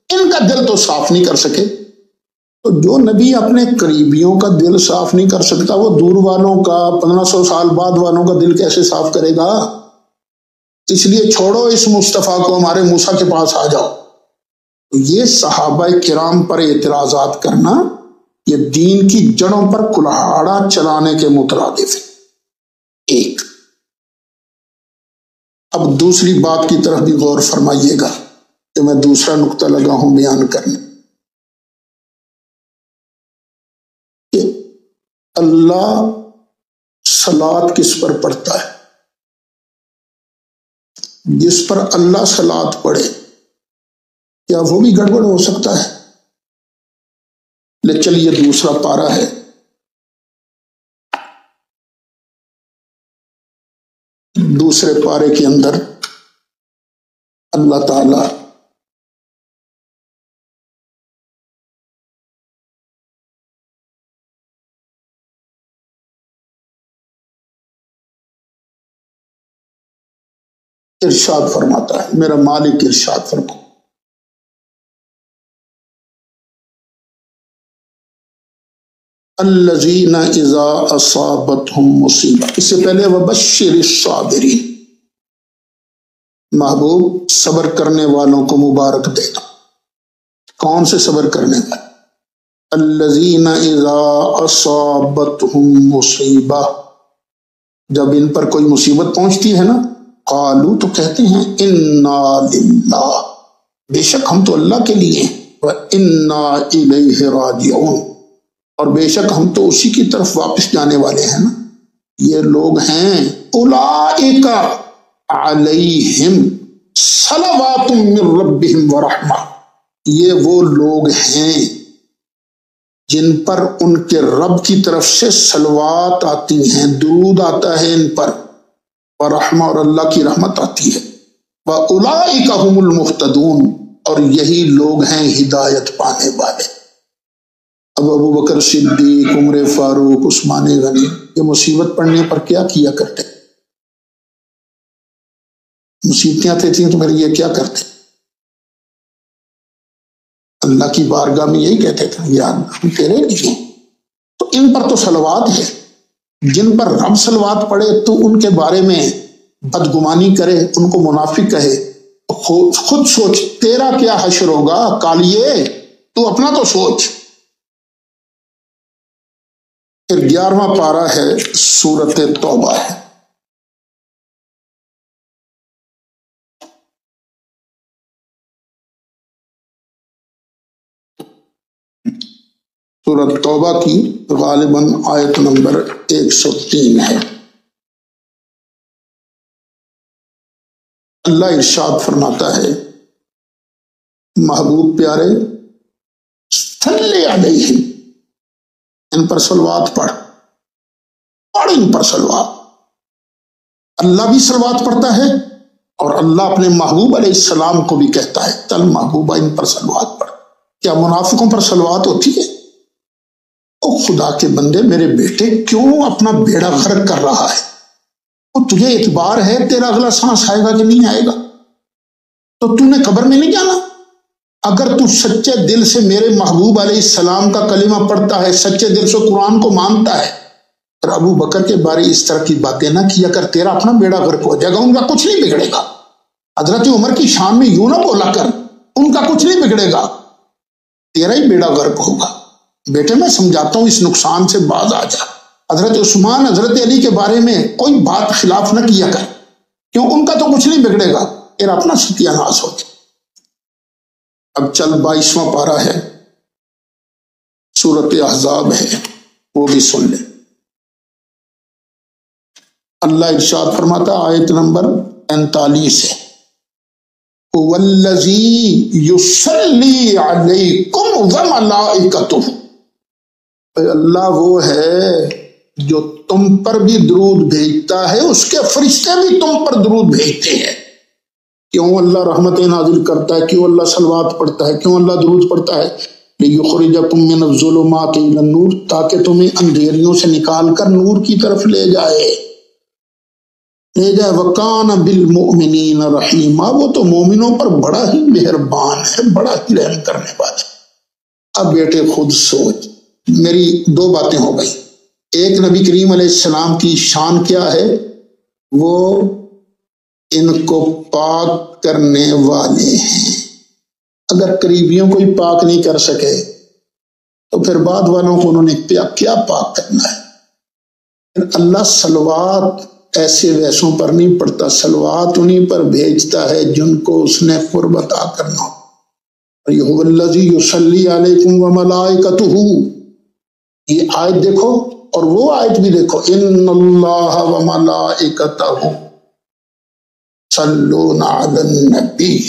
ان کا دل تو صاف نہیں کر سکے، تو جو نبی اپنے قریبیوں کا دل صاف نہیں کر سکتا وہ دور والوں کا، 1500 سال بعد والوں کا دل کیسے صاف کرے گا؟ اس لیے چھوڑو اس مصطفیٰ کو، ہمارے موسیٰ کے پاس آ جاؤ۔ یہ صحابہ کرام پر اعتراضات کرنا یہ دین کی جڑوں پر کلہاڑا چلانے کے مترادف ہے۔ ایک اب دوسری بات کی طرف بھی غور فرمائیے گا کہ میں دوسرا نقطہ لگا ہوں بیان کرنے، کہ اللہ صلاۃ کس پر پڑھتا ہے؟ جس پر اللہ صلاۃ پڑھے کیا وہ بھی گڑبڑ ہو سکتا ہے؟ لے چلیے دوسرا پارہ ہے، دوسرے پارے کے اندر اللہ تعالی ارشاد فرماتا ہے، میرا مالک ارشاد فرماتا ہے، الذین اذا اصابتہم مصیبہ، اس سے پہلے وبشر الصابرین، محبوب صبر کرنے والوں کو مبارک دینا۔ کون سے صبر کرنے والے؟ الذین اذا اصابتہم مصیبہ، جب ان پر کوئی مصیبت پہنچتی ہے نا، قالو تو کہتے ہیں انا للہ، بے شک ہم تو اللہ کے لیے ہیں، وانا الیہ راجعون، اور بے شک ہم تو اسی کی طرف واپس جانے والے ہیں نا۔ یہ لوگ ہیں اولئک علیہم صلوات من ربہم ورحمہ، یہ وہ لوگ ہیں جن پر ان کے رب کی طرف سے صلوات آتی ہیں، درود آتا ہے ان پر، ورحمہ اور اللہ کی رحمت آتی ہے، واولئک هم المہتدون، اور یہی لوگ ہیں ہدایت پانے والے۔ اب ابو بکر صدیق، عمر فاروق، عثمان غنی یہ مصیبت پڑنے پر کیا کیا کرتے؟ مصیبتیں آتی تھیں تو میرے یہ کیا کرتے؟ اللہ کی بارگاہ میں یہی کہتے تھے یا اللہ ہم تیرے لیے، تو ان پر تو صلوات ہے، جن پر رب صلوات پڑھے تو ان کے بارے میں بدگمانی کرے، ان کو منافق کہے، خود سوچ تیرا کیا حشر ہوگا کالیے، تو اپنا تو سوچ۔ پھر 11واں پارہ ہے، سورۃ توبہ ہے، سورۃ توبہ کی غالباً آیت نمبر 103 ہے۔ اللہ ارشاد فرماتا ہے، محبوب پیارے صلی علیہم، ان پر صلوات پڑھ ان پر صلوات۔ اللہ بھی صلوات پڑھتا ہے اور اللہ اپنے محبوب علیہ السلام کو بھی کہتا ہے چل محبوبہ ان پر صلوات پڑھ۔ کیا منافقوں پر صلوات ہوتی ہے؟ او خدا کے بندے، میرے بیٹے کیوں اپنا بیڑا غرق کر رہا ہے؟ وہ تجھے اعتبار ہے تیرا اگلا سانس آئے گا کہ نہیں آئے گا؟ تو تو نے قبر میں نہیں جانا؟ اگر تو سچے دل سے میرے محبوب علیہ السلام کا کلمہ پڑھتا ہے، سچے دل سے قرآن کو مانتا ہے، اور ابو بکر کے بارے اس طرح کی باتیں نہ کیا کر، تیرا اپنا بیڑا غرق ہو جائے گا، ان کا کچھ نہیں بگڑے گا۔ حضرت عمر کی شان میں یوں نہ بولا کر، ان کا کچھ نہیں بگڑے گا، تیرا ہی بیڑا غرق ہوگا۔ بیٹے میں سمجھاتا ہوں اس نقصان سے باز آ جا، حضرت عثمان حضرت علی کے بارے میں کوئی بات خلاف نہ کیا کر، کیوں ان کا تو کچھ نہیں بگڑے گا، پھر اپنا ستیہ ناش ہو جائے۔ اب چل 22واں پارہ ہے، سورۃ احزاب ہے، وہ بھی سن لے۔ اللہ ارشاد فرماتا آیت نمبر 45 ہے، والذی یصلی علیکم وملائکتہ، اللہ وہ ہے جو تم پر بھی درود بھیجتا ہے، اس کے فرشتے بھی تم پر درود بھیجتے ہیں۔ کیوں اللہ رحمتیں نازل کرتا ہے، کیوں اللہ صلوات پڑھتا ہے، کیوں اللہ درود پڑھتا ہے؟ لِیُخْرِجَکُم مِّنَ الظُّلُمَاتِ إِلَى النُّورِ، تاکہ تمہیں اندھیریوں سے نکال کر نور کی طرف لے جائے۔ وَكَانَ بِالْمُؤْمِنِينَ رَحِيمًا، وہ تو مومنوں پر بڑا ہی مہربان ہے، بڑا ہی رحم کرنے والا ہے۔ اب بیٹے خود سوچ، میری دو باتیں ہو گئی۔ ایک، نبی کریم علیہ السلام کی شان کیا ہے؟ وہ ان کو پاک کرنے والے ہیں۔ اگر قریبیوں کو ہی پاک نہیں کر سکے تو پھر بعد والوں کو انہوں نے کیا پاک کرنا ہے؟ اللہ صلوات ایسے ویسوں پر نہیں پڑتا، صلوات انہیں پر بھیجتا ہے جن کو اس نے قرب عطا کرنا ہو۔ یَهُوَ الَّذِي يُصَلِّي عَلَيْكُمْ وَمَلَائِکَتُهُ، یہ آیت دیکھو اور وہ آیت بھی دیکھو، إِنَّ اللَّهَ وَمَلَائِکَتَهُ يُصَلُّونَ عَلَى النَّبِيِّ،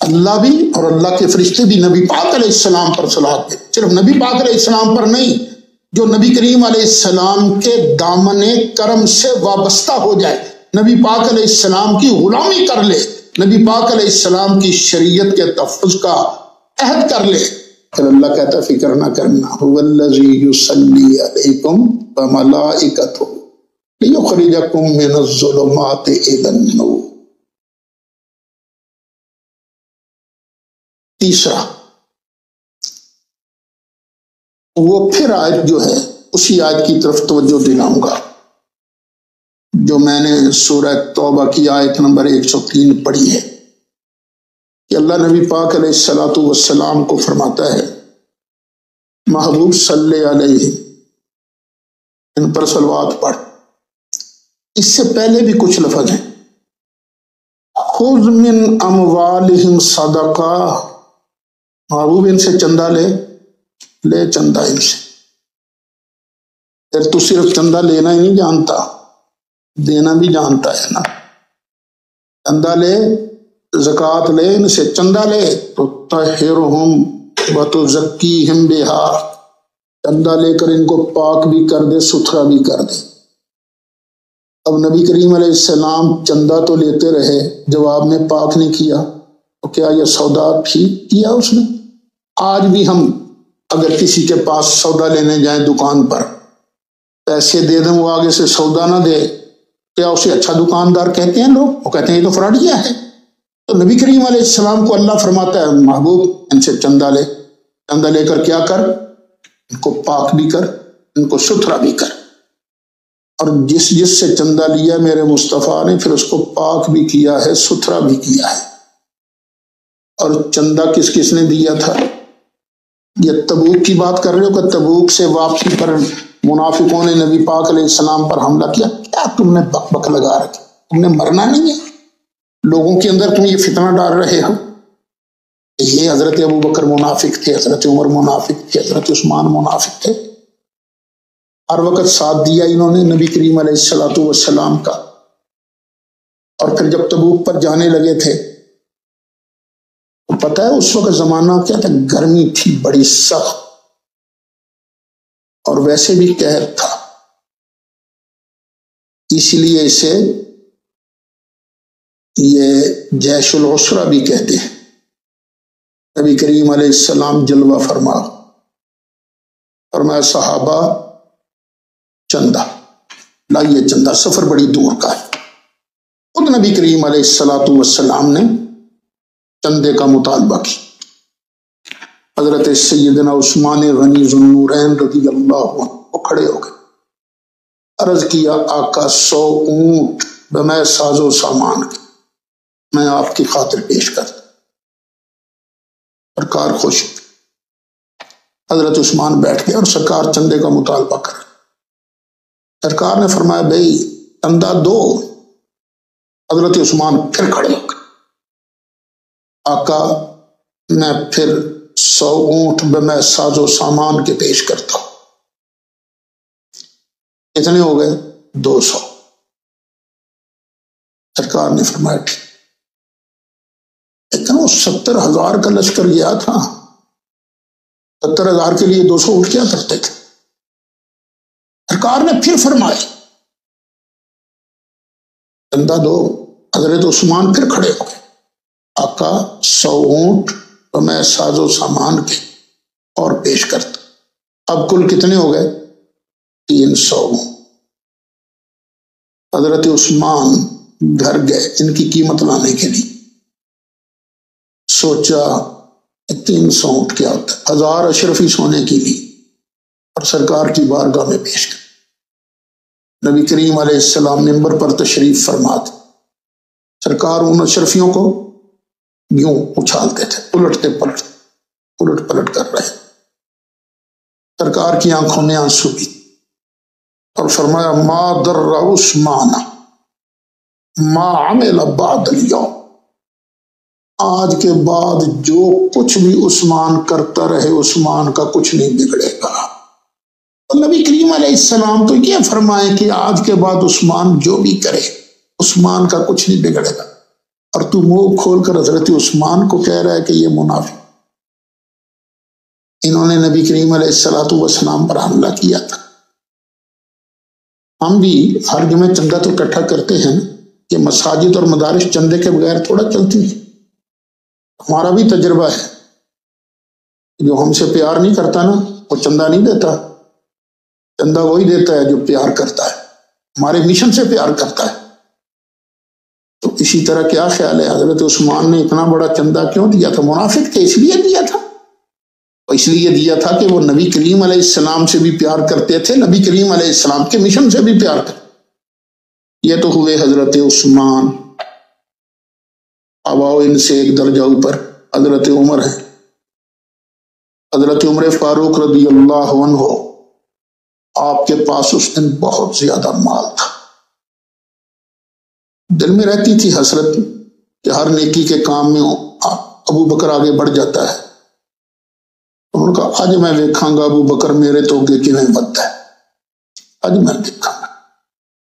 اللہ بھی اور اللہ کے فرشتے بھی نبی پاک علیہ السلام پر صلوات دے۔ صرف نبی پاک علیہ السلام پر نہیں، جو نبی کریم علیہ السلام کے دامن کرم سے وابستہ ہو جائے، نبی پاک علیہ السلام کی غلامی کر لے، نبی پاک علیہ السلام کی شریعت کے تحفظ کا عہد کر لے، پھر اللہ کہتا ہے فکر نہ کرنا، هو الذی یصلی علیکم وملائکتہ لیخرجکم من الظلمات الی النور۔ تیسرا، وہ پھر آیت جو ہے اسی آیت کی طرف توجہ دلاؤں گا جو میں نے سورہ توبہ کی آیت نمبر 103 پڑھی ہے، کہ اللہ نبی پاک علیہ الصلوۃ والسلام کو فرماتا ہے محبوب صلی علیہ، ان پر صلوات پڑھ۔ اس سے پہلے بھی کچھ لفظ ہیں، خذ من اموالہم صدقہ، محبوب ان سے چندہ لے چندہ ان سے۔ پھر تو صرف چندہ لینا ہی نہیں جانتا، دینا بھی جانتا ہے نا۔ چندہ لے، زکوٰۃ لے، ان سے چندہ لے تو طہرہم وتزکیہم بہا، چندہ لے کر ان کو پاک بھی کر دے، ستھرا بھی کر دے۔ اب نبی کریم علیہ السلام چندہ تو لیتے رہے، جواب میں پاک نہیں کیا، تو کیا یہ سودا ٹھیک کیا اس نے؟ آج بھی ہم اگر کسی کے پاس سودا لینے جائیں دکان پر، پیسے دے دیں وہ آگے سے سودا نہ دے، کیا اسے اچھا دکاندار کہتے ہیں لوگ؟ وہ کہتے ہیں یہ تو فراڈیا ہے۔ تو نبی کریم علیہ السلام کو اللہ فرماتا ہے محبوب ان سے چندہ لے، چندہ لے کر کیا کر؟ ان کو پاک بھی کر، ان کو ستھرا بھی کر۔ اور جس سے چندہ لیا میرے مصطفیٰ نے پھر اس کو پاک بھی کیا ہے، ستھرا بھی کیا ہے۔ اور چندہ کس نے دیا تھا؟ یہ تبوک کی بات کر رہے ہو کہ تبوک سے واپسی پر منافقوں نے نبی پاک علیہ السلام پر حملہ کیا؟ کیا تم نے بک بک لگا رکھی؟ تم نے مرنا نہیں ہے؟ لوگوں کے اندر تم یہ فتنہ ڈال رہے ہو؟ یہ حضرت ابوبکر منافق تھے، حضرت عمر منافق تھے، حضرت عثمان منافق تھے، ہر وقت ساتھ دیا انہوں نے نبی کریم علیہ الصلوۃ والسلام کا۔ اور پھر جب تبوک پر جانے لگے تھے تو پتہ ہے اس وقت زمانہ کیا تھا؟ گرمی تھی بڑی سخت، اور ویسے بھی قحط تھا، اس لیے اسے یہ جیش العسرہ بھی کہتے ہیں۔ نبی کریم علیہ السلام جلوہ فرمایا صحابہ چندہ لائیے، چندہ، سفر بڑی دور کا ہے۔ خود نبی کریم علیہ الصلوۃ والسلام نے چندے کا مطالبہ کی۔ حضرت سیدنا عثمان غنی ذو النورین رضی اللہ عنہ وہ کھڑے ہو گئے، عرض کیا آقا 100 اونٹ بمے ساز و سامان کے میں آپ کی خاطر پیش کرتا۔ سرکار خوش، حضرت عثمان بیٹھ گئے اور سرکار چندے کا مطالبہ کر رہے۔ سرکار نے فرمایا بھائی چندہ دو۔ حضرت عثمان پھر کھڑے ہو گئے، آقا میں پھر 100 اونٹ میں ساز و سامان کے پیش کرتا ہوں۔ کتنے ہو گئے؟ 200۔ سرکار نے فرمایا ٹھیک، لیکن وہ 70,000 کا لشکر گیا تھا، 70,000 کے لیے 200 اونٹ کیا کرتے تھے؟ سرکار نے پھر فرمایا چندہ دو۔ حضرت عثمان پھر کھڑے ہو گئے، آقا 100 اونٹ تو میں ساز و سامان کے اور پیش کرتا۔ اب کل کتنے ہو گئے؟ 300۔ حضرت عثمان گھر گئے ان کی قیمت لانے کے لیے، سوچا 300 اونٹ کیا ہوتا ہے، 1000 اشرفی سونے کی لی اور سرکار کی بارگاہ میں پیش کر۔ نبی کریم علیہ السلام منبر پر تشریف فرماتے، سرکار ان اشرفیوں کو یوں اچھالتے تھے، الٹ پلٹ کر رہے۔ سرکار کی آنکھوں میں آنسو بھی اور فرمایا ما در عثمان ما عمل بعد اليوم، آج کے بعد جو کچھ بھی عثمان کرتا رہے عثمان کا کچھ نہیں بگڑے گا۔ نبی کریم علیہ السلام تو یہ فرمائے کہ آج کے بعد عثمان جو بھی کرے عثمان کا کچھ نہیں بگڑے گا، اور تو منہ کھول کر حضرت عثمان کو کہہ رہا ہے کہ یہ منافق۔ انہوں نے نبی کریم علیہ السلام پر حملہ کیا تھا۔ ہم بھی ہر جمعہ چندہ تو اکٹھا کرتے ہیں کہ مساجد اور مدارس چندے کے بغیر تھوڑا چلتی ہیں۔ ہمارا بھی تجربہ ہے، جو ہم سے پیار نہیں کرتا نا وہ چندہ نہیں دیتا، چندہ وہی دیتا ہے جو پیار کرتا ہے، ہمارے مشن سے پیار کرتا ہے۔ تو اسی طرح کیا خیال ہے، حضرت عثمان نے اتنا بڑا چندہ کیوں دیا تھا؟ منافق تھے اس لیے دیا تھا، اس لیے دیا تھا کہ وہ نبی کریم علیہ السلام سے بھی پیار کرتے تھے، نبی کریم علیہ السلام کے مشن سے بھی پیار کرتے۔ یہ تو ہوئے حضرت عثمان۔ اب آؤ ان سے ایک درجہ اوپر حضرت عمر ہے۔ حضرت عمر فاروق رضی اللہ عنہ، آپ کے پاس اس دن بہت زیادہ مال تھا، دل میں رہتی تھی حسرت کہ ہر نیکی کے کام میں ابو بکر آگے بڑھ جاتا ہے۔ انہوں نے کہا آج میں دیکھاں گا ابو بکر میرے تو گے کہ میں بدتا ہے، آج میں دیکھاں گا،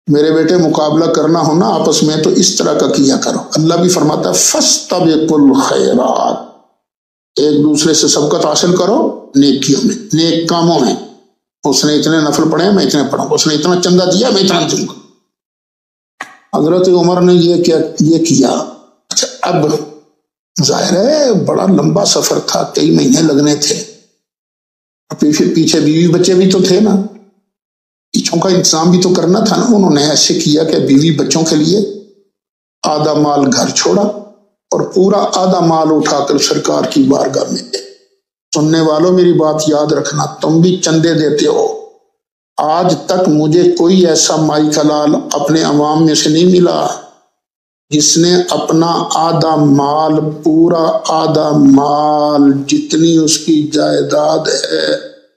میرے بیٹے مقابلہ کرنا ہونا آپس میں تو اس طرح کا کیا کرو۔ اللہ بھی فرماتا ہے فاستبقوا الخیرات، ایک دوسرے سے سبقت حاصل کرو نیکیوں میں، نیک کاموں میں۔ اس نے اتنے نفل پڑھے میں اتنے پڑھوں، اس نے اتنا چندہ دیا میں اتنا دوں گا۔ حضرت عمر نے یہ کیا۔ اچھا اب ظاہر ہے بڑا لمبا سفر تھا، کئی مہینے لگنے تھے، پیچھے بیوی بچے بھی تو تھے نا، پیچھوں کا انتظام بھی تو کرنا تھا نا۔ انہوں نے ایسے کیا کہ بیوی بچوں کے لیے آدھا مال گھر چھوڑا اور پورا آدھا مال اٹھا کر سرکار کی بارگاہ میں دے۔ سننے والوں میری بات یاد رکھنا، تم بھی چندے دیتے ہو، آج تک مجھے کوئی ایسا مائی کلال اپنے عوام میں سے نہیں ملا جس نے اپنا آدھا مال، پورا آدھا مال جتنی اس کی جائیداد ہے،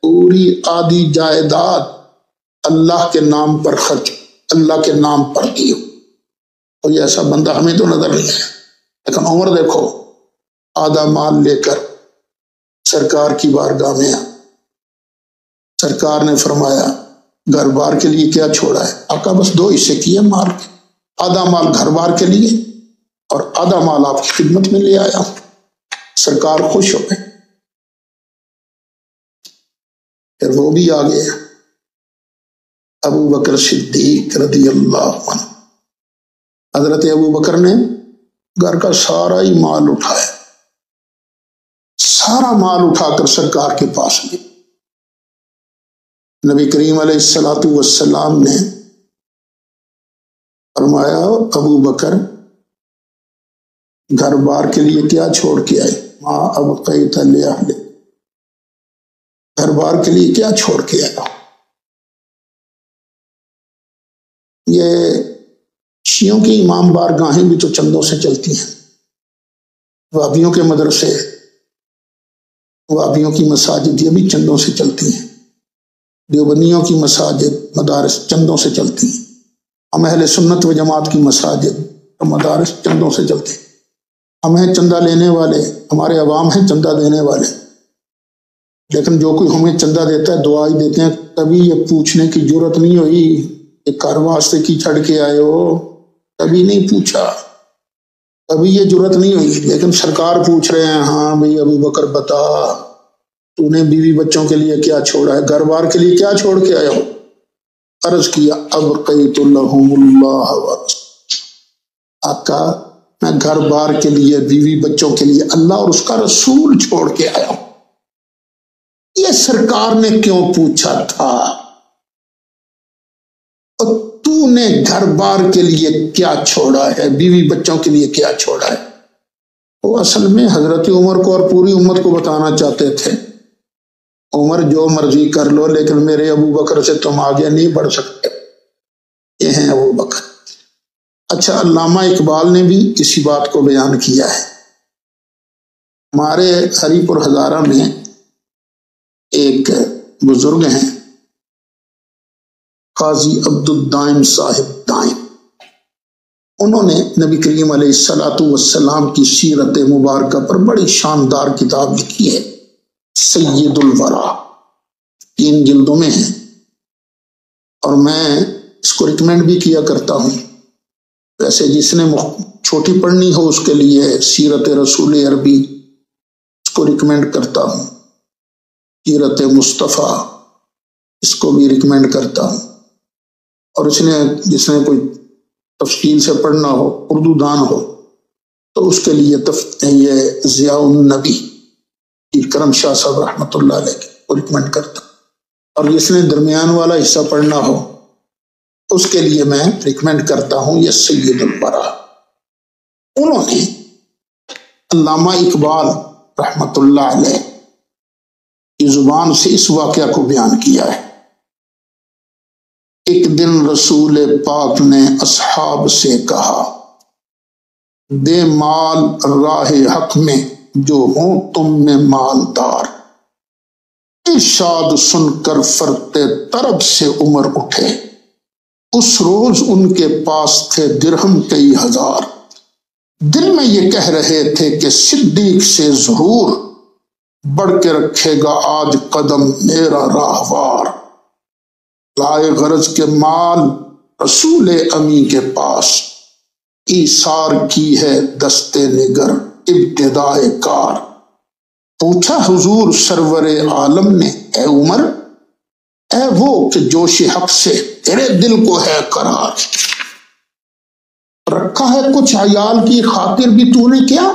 پوری آدھی جائیداد اللہ کے نام پر خرچ، اللہ کے نام پر دی ہو۔ کوئی ایسا بندہ ہمیں تو نظر نہیں ہے، لیکن عمر دیکھو آدھا مال لے کر سرکار کی بارگاہ میں آ۔ سرکار نے فرمایا گھر بار کے لیے کیا چھوڑا ہے؟ آقا بس 2 حصے کیے مال کے، آدھا مال گھر بار کے لیے اور آدھا مال آپ کی خدمت میں لے آیا ہوں۔ سرکار خوش ہو گئے۔ پھر وہ بھی آ گئے ابو بکر صدیق رضی اللہ عنہ۔ حضرت ابو بکر نے گھر کا سارا ہی مال اٹھایا، سارا مال اٹھا کر سرکار کے پاس لے۔ نبی کریم علیہ السلام نے فرمایا ابو بکر گھر بار کے لیے کیا چھوڑ کے آئے؟ ماں ابقیت لأہلک، گھر بار کے لیے کیا چھوڑ کے آیا؟ یہ شیعوں کی امام بارگاہیں بھی تو چندوں سے چلتی ہیں، وہابیوں کے مدرسے وہابیوں کی مساجد یہ بھی چندوں سے چلتی ہیں، دیوبندیوں کی مساجد مدارس چندوں سے چلتی ہیں، ہم اہل سنت و جماعت کی مساجد اور مدارس چندوں سے چلتے ہیں۔ ہم ہیں چندہ لینے والے، ہمارے عوام ہیں چندہ دینے والے، لیکن جو کوئی ہمیں چندہ دیتا ہے دعا ہی دیتے ہیں، کبھی یہ پوچھنے کی جرت نہیں ہوئی کہ گھر واسطے کی چھڑ کے آئے ہو، کبھی نہیں پوچھا، کبھی یہ جرت نہیں ہوئی، لیکن سرکار پوچھ رہے ہیں، ہاں بھئی ابو بکر بتا تو نے بیوی بچوں کے لیے کیا چھوڑا ہے، گھر بار کے لیے کیا چھوڑ کے آیا ہو؟ عرض کیا ابقیت لہم اللہ آقا میں گھر بار کے لیے بیوی بچوں کے لیے اللہ اور اس کا رسول چھوڑ کے آیا ہوں۔ یہ سرکار نے کیوں پوچھا تھا اور تو نے گھر بار کے لیے کیا چھوڑا ہے، بیوی بچوں کے لیے کیا چھوڑا ہے؟ وہ اصل میں حضرت عمر کو اور پوری امت کو بتانا چاہتے تھے، عمر جو مرضی کر لو لیکن میرے ابو بکر سے تم آگے نہیں بڑھ سکتے، یہ ہیں ابو بکر۔ اچھا، علامہ اقبال نے بھی اسی بات کو بیان کیا ہے۔ ہمارے ہری پور ہزارہ میں ایک بزرگ ہیں قاضی عبد الدائم صاحب دائم، انہوں نے نبی کریم علیہ الصلوۃ والسلام کی سیرت مبارکہ پر بڑی شاندار کتاب لکھی ہے، سید الورا، 3 جلدوں میں ہے، اور میں اس کو ریکمینڈ بھی کیا کرتا ہوں۔ ویسے جس نے چھوٹی پڑھنی ہو اس کے لیے سیرت رسول عربی اس کو ریکمینڈ کرتا ہوں، سیرت مصطفیٰ اس کو بھی ریکمینڈ کرتا ہوں، اور جس نے کوئی تفصیل سے پڑھنا ہو، اردو دان ہو، تو اس کے لیے یہ ضیاء النبی کرم شاہ صاحب رحمۃ اللہ علیہ کو ریکمینڈ کرتا ہوں، اور جس نے درمیان والا حصہ پڑھنا ہو اس کے لیے میں ریکمینڈ کرتا ہوں یہ سید الورا۔ انہوں نے علامہ اقبال رحمۃ اللہ علیہ کی زبان سے اس واقعہ کو بیان کیا ہے۔ ایک دن رسول پاک نے اصحاب سے کہا، دے مال راہ حق میں جو ہوں تم میں مالدار۔ ارشاد سن کر فرتے طرب سے عمر اٹھے، اس روز ان کے پاس تھے درہم کئی ہزار۔ دل میں یہ کہہ رہے تھے کہ صدیق سے ضرور بڑھ کے رکھے گا آج قدم میرا راہوار۔ لائے غرض کے مال رسول امی کے پاس، ایثار کی ہے دستے نگر ابتدائے کار۔ پوچھا حضور سرور عالم نے، اے عمر اے وہ کہ جوش حق سے تیرے دل کو ہے قرار، رکھا ہے کچھ عیال کی خاطر بھی تو نے کیا؟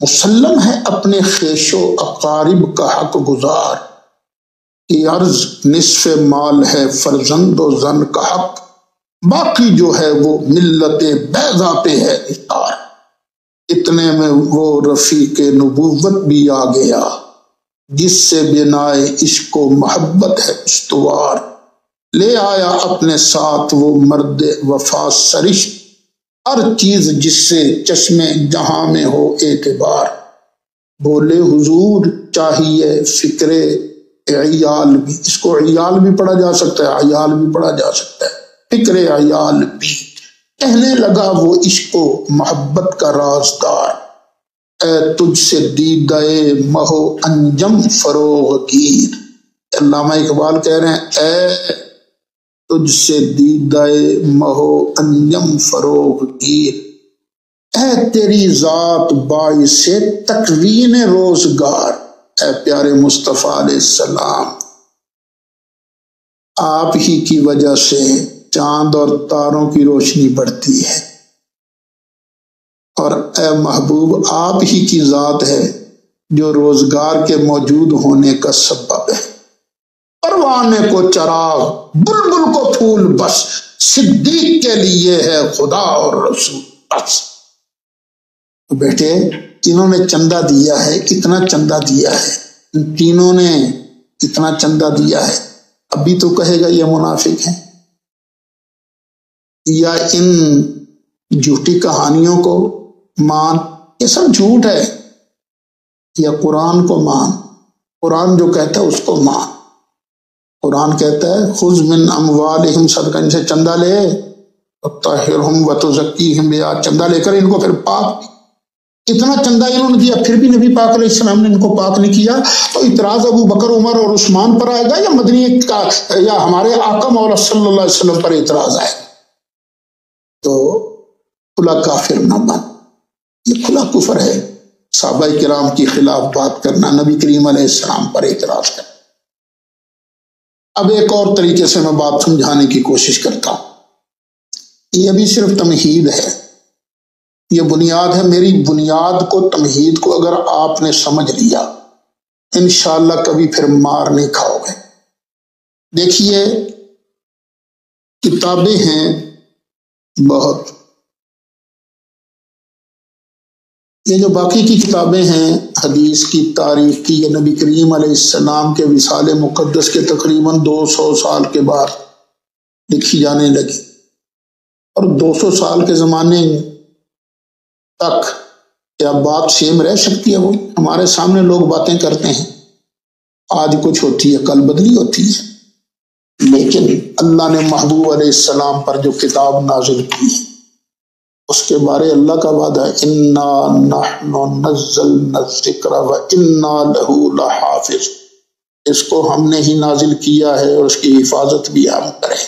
مسلم ہے اپنے خیش و اقارب کا حق گزار، کی عرض نصف مال ہے فرزند و زن کا حق، باقی جو ہے وہ ملت بیضا پہ ہے نثار۔ اتنے میں وہ رفیق نبوت بھی آ گیا، جس سے بنائے عشق و محبت ہے استوار۔ لے آیا اپنے ساتھ وہ مرد وفا سرش، ہر چیز جس سے چشم جہاں میں ہو اعتبار۔ بولے حضور چاہیے فکر عیال بھی، اس کو عیال بھی پڑھا جا سکتا ہے، عیال بھی پڑھا جا سکتا ہے، فکر عیال بھی۔ کہنے لگا وہ عشق و محبت کا رازدار، اے تجھ سے دیدہ مہو انجم فروغ گیر۔ علامہ اقبال کہہ رہے ہیں اے تجھ سے دیدہ مہو انجم فروغ گیر، اے تیری ذات باعث تکوین روزگار۔ اے پیارے مصطفیٰ علیہ السلام، آپ ہی کی وجہ سے چاند اور تاروں کی روشنی بڑھتی ہے، اور اے محبوب آپ ہی کی ذات ہے جو روزگار کے موجود ہونے کا سبب ہے۔ پروانے کو چراغ بلبل کو پھول بس، صدیق کے لیے ہے خدا اور رسول بس۔ بیٹے انہوں نے چندہ دیا ہے، کتنا چندہ دیا ہے، ان تینوں نے کتنا چندہ دیا ہے، ابھی تو کہے گا یہ منافق ہیں، یا ان جھوٹی کہانیوں کو مان، یہ سب جھوٹ ہے، یا قرآن کو مان۔ قرآن جو کہتا ہے اس کو مان۔ قرآن کہتا ہے خذ من اموالہم صدقہ، ان سے چندہ لے، وطہرہم وتزکیہم بہا، چندہ لے کر ان کو پھر پاک۔ اتنا چندہ انہوں نے دیا پھر بھی نبی پاک علیہ السلام نے ان کو پاک نہیں کیا، تو اعتراض ابو بکر عمر اور عثمان پر آئے گا یا مدنی کا یا ہمارے آقا مولا صلی اللہ علیہ وسلم پر اعتراض آئے گا؟ تو کھلا کافر نہ بن، یہ کھلا کفر ہے، صحابہ کرام کی خلاف بات کرنا، نبی کریم علیہ السلام پر اعتراض کرنا۔ اب ایک اور طریقے سے میں بات سمجھانے کی کوشش کرتا ہوں، یہ بھی صرف تمہید ہے، یہ بنیاد ہے، میری بنیاد کو، تمہید کو اگر آپ نے سمجھ لیا انشاءاللہ کبھی پھر مار نہیں کھاؤ گے۔ دیکھیے کتابیں ہیں بہت، یہ جو باقی کی کتابیں ہیں حدیث کی، تاریخ کی، یہ نبی کریم علیہ السلام کے وصال مقدس کے تقریباً 200 سال کے بعد لکھی جانے لگی، اور 200 سال کے زمانے تک کیا بات سیم رہ سکتی ہے؟ وہ ہمارے سامنے لوگ باتیں کرتے ہیں، آج کچھ ہوتی ہے کل بدلی ہوتی ہے، لیکن اللہ نے محبوب علیہ السلام پر جو کتاب نازل کی ہے اس کے بارے اللہ کا وعدہ ہے انا نحن نزلنا الذکر وانا لہ لحافظ، اس کو ہم نے ہی نازل کیا ہے اور اس کی حفاظت بھی ہم کریں۔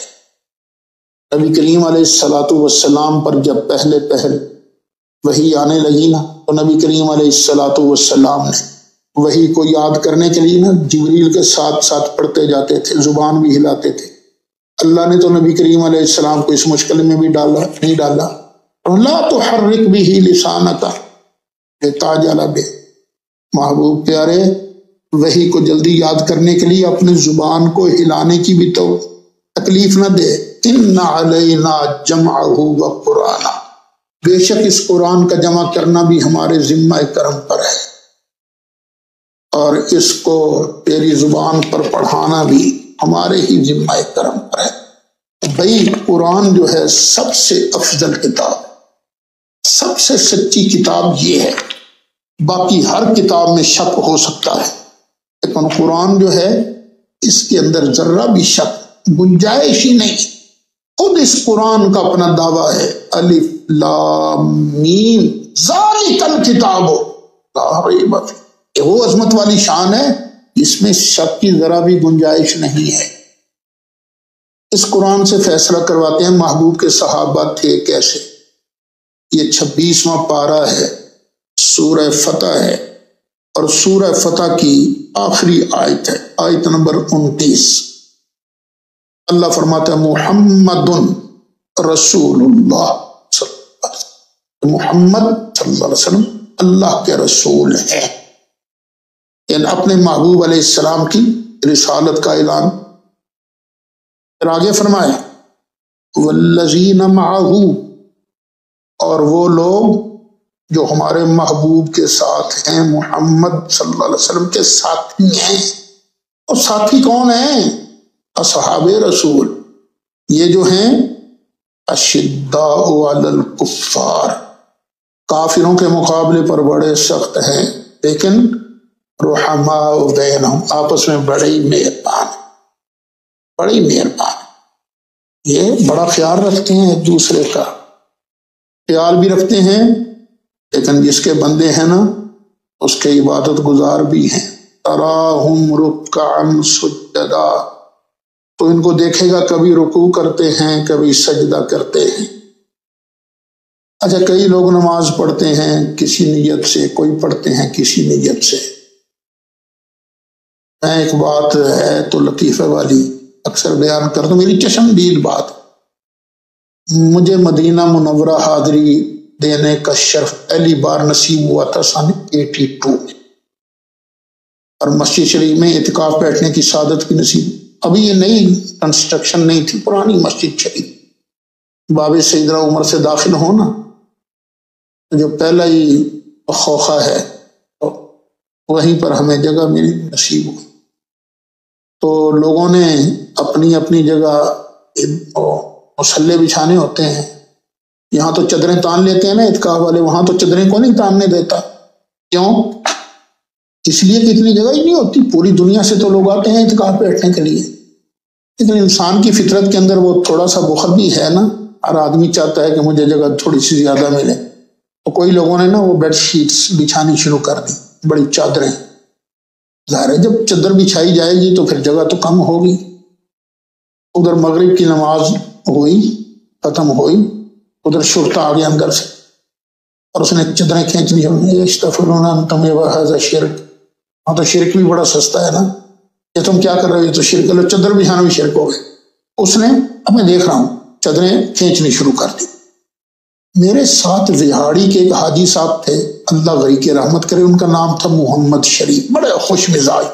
نبی کریم علیہ السلام پر جب پہل وحی آنے لگی نا، تو نبی کریم علیہ السلام نے وحی کو یاد کرنے کے لیے نا جبریل کے ساتھ ساتھ پڑھتے جاتے تھے، زبان بھی ہلاتے تھے۔ اللہ نے تو نبی کریم علیہ السلام کو اس مشکل میں بھی نہیں ڈالا، لا تحرک بہ لسانک لتعجل بہ، محبوب پیارے وحی کو جلدی یاد کرنے کے لیے اپنے زبان کو ہلانے کی بھی تو تکلیف نہ دے۔ ان علینا جمعہ وقرآنہ، بے شک اس قرآن کا جمع کرنا بھی ہمارے ذمہ کرم پر ہے، اور اس کو تیری زبان پر پڑھانا بھی ہمارے ہی ذمہ کرم پر ہے۔ بھئی قرآن جو ہے سب سے افضل کتاب، سب سے سچی کتاب یہ ہے، باقی ہر کتاب میں شک ہو سکتا ہے، لیکن قرآن جو ہے اس کے اندر ذرہ بھی شک گنجائش ہی نہیں۔ خود اس قرآن کا اپنا دعویٰ ہے الف لام میم ذالک الکتاب لا ریب فیہ، یہ وہ عظمت والی شان ہے جس میں شک کی ذرا بھی گنجائش نہیں ہے۔ اس قرآن سے فیصلہ کرواتے ہیں محبوب کے صحابہ تھے کیسے۔ یہ 26واں پارہ ہے، سورہ فتح ہے، اور سورہ فتح کی آخری آیت ہے، آیت نمبر 29۔ اللہ فرماتا ہے محمد رسول اللہ صلی اللہ علیہ وسلم، محمد صلی اللہ علیہ وسلم اللہ کے رسول ہیں، یعنی اپنے محبوب علیہ السلام کی رسالت کا اعلان۔ پھر آگے فرمایا والذین معہ، اور وہ لوگ جو ہمارے محبوب کے ساتھ ہیں، محمد صلی اللہ علیہ وسلم کے ساتھی ہیں۔ اور ساتھی کون ہیں؟ اصحاب رسول، یہ جو ہیں اشداء علی الکفار، کافروں کے مقابلے پر بڑے سخت ہیں، لیکن رحماء بینہم، آپس میں بڑے ہی مہربان، بڑے ہی مہربان، یہ بڑا خیال رکھتے ہیں ایک دوسرے کا، خیال بھی رکھتے ہیں، لیکن جس کے بندے ہیں نا اس کے عبادت گزار بھی ہیں۔ تراہم رکعا سجدا، تو ان کو دیکھے گا کبھی رکوع کرتے ہیں کبھی سجدہ کرتے ہیں۔ اچھا کئی لوگ نماز پڑھتے ہیں کسی نیت سے، کوئی پڑھتے ہیں کسی نیت سے۔ میں ایک بات ہے تو لطیفہ والی اکثر بیان کرتا ہوں، میری چشمدید بات، مجھے مدینہ منورہ حاضری دینے کا شرف پہلی بار نصیب ہوا تھا سن 82 میں، اور مسجد شریف میں اعتکاف بیٹھنے کی سعادت کی نصیب، ابھی یہ نئی کنسٹرکشن نہیں تھی، پرانی مسجد شریف، باب سیدنا عمر سے داخل ہونا جو پہلا ہی خوخہ ہے، تو وہیں پر ہمیں جگہ ملی، نصیب ہوئی۔ تو لوگوں نے اپنی اپنی جگہ مصلے بچھانے ہوتے ہیں، یہاں تو چادریں تان لیتے ہیں نا اعتکاف والے، وہاں تو چادریں کو نہیں تاننے دیتا، کیوں؟ اس لیے کہ اتنی جگہ ہی نہیں ہوتی، پوری دنیا سے تو لوگ آتے ہیں اعتکاف بیٹھنے کے لیے، لیکن انسان کی فطرت کے اندر وہ تھوڑا سا بخل بھی ہے نا، ہر آدمی چاہتا ہے کہ مجھے جگہ تھوڑی سی زیادہ ملے، تو کوئی لوگوں نے نا وہ بیڈ شیٹس بچھانی شروع کر دی، بڑی چادریں، ظاہر ہے جب چادر بچھائی جائے گی تو پھر جگہ تو کم ہوگی۔ ادھر مغرب کی نماز ہوئی، ختم ہوئی، ادھر شرطہ آ گیا اندر سے اور اس نے چادریں کھینچ لی، شرک، ہاں تو شرک بھی بڑا سستا ہے نا، یہ تم کیا کر رہے ہو، یہ تو شرک، لو چادر بچھانا بھی شرک ہو گئے۔ اس نے اب میں دیکھ رہا ہوں چادریں کھینچنی شروع کر دی۔ میرے ساتھ وہاڑی کے ایک حاجی صاحب تھے، اللہ غری کے رحمت کرے، ان کا نام تھا محمد شریف، بڑے خوش مزاج،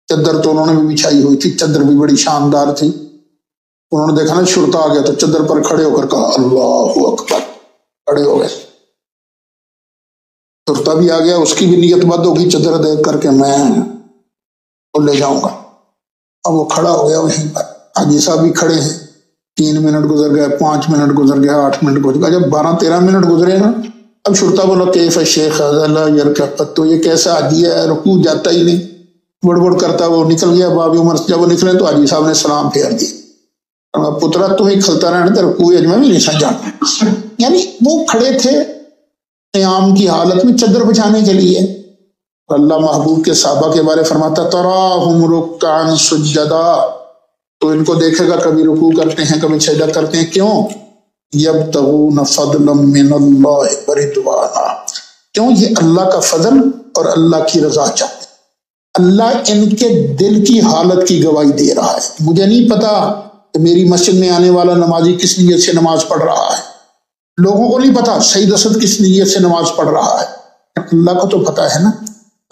چادر تو انہوں نے بھی بچھائی ہوئی تھی، چادر بھی بڑی شاندار تھی۔ انہوں نے دیکھا نا شرطہ آ گیا تو چادر پر کھڑے ہو کر کہا اللہ اکبر، کھڑے ہو گئے، شرطہ بھی آ گیا، اس کی بھی نیت بد ہوگی چادر دیکھ کر کے میں تو لے جاؤں گا۔ اب وہ کھڑا ہو گیا وہیں پر، حاجی صاحب بھی کھڑے ہیں، 3 منٹ گزر گئے، 5 منٹ گزر گئے، 8 منٹ گزر گئے، جب 12-13 منٹ گزرے نا، اب شرطہ بولا کیف شیخ اللہ یرکب، تو یہ کیسا حاجی ہے، رکوع جاتا ہی نہیں، بڑبڑ کرتا، وہ نکل گیا باب عمر سے۔ جب وہ نکلے تو حاجی صاحب نے سلام پھیر دی، پترا تم ہی کھلتا رہنا تو رکوع میں بھی نہیں سجا۔ یعنی وہ کھڑے تھے قیام کی حالت میں چادر بچھانے کے لیے۔ اللہ محبوب کے صحابہ کے بارے فرماتا تراہم رکعا سجدا، تو ان کو دیکھے گا کبھی رکوع کرتے ہیں کبھی سجدہ کرتے ہیں، کیوں؟ یبتغون فضلا من اللہ ورضوانا، کیوں؟ یہ اللہ کا فضل اور اللہ کی رضا چاہتے ہیں۔ اللہ ان کے دل کی حالت کی گواہی دے رہا ہے۔ مجھے نہیں پتا کہ میری مسجد میں آنے والا نمازی کس نیت سے نماز پڑھ رہا ہے، لوگوں کو نہیں پتا سعید اسد کس نیت سے نماز پڑھ رہا ہے، اللہ کو تو پتا ہے نا۔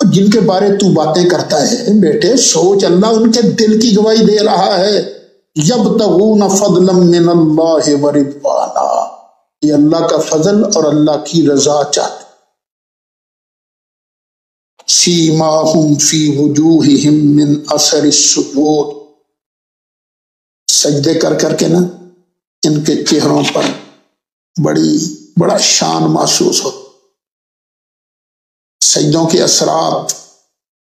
جن کے بارے تو باتیں کرتا ہے بیٹے سوچ، اللہ ان کے دل کی گواہی دے رہا ہے، یبتغون فضلا من اللہ ورضوانا، یہ اللہ کا فضل اور اللہ کی رضا چاہتے۔ سیماہم فی وجوہہم من اثر السجود، سجدے کر کر کے نا ان کے چہروں پر بڑا شان محسوس ہوتا، سجدوں کے اثرات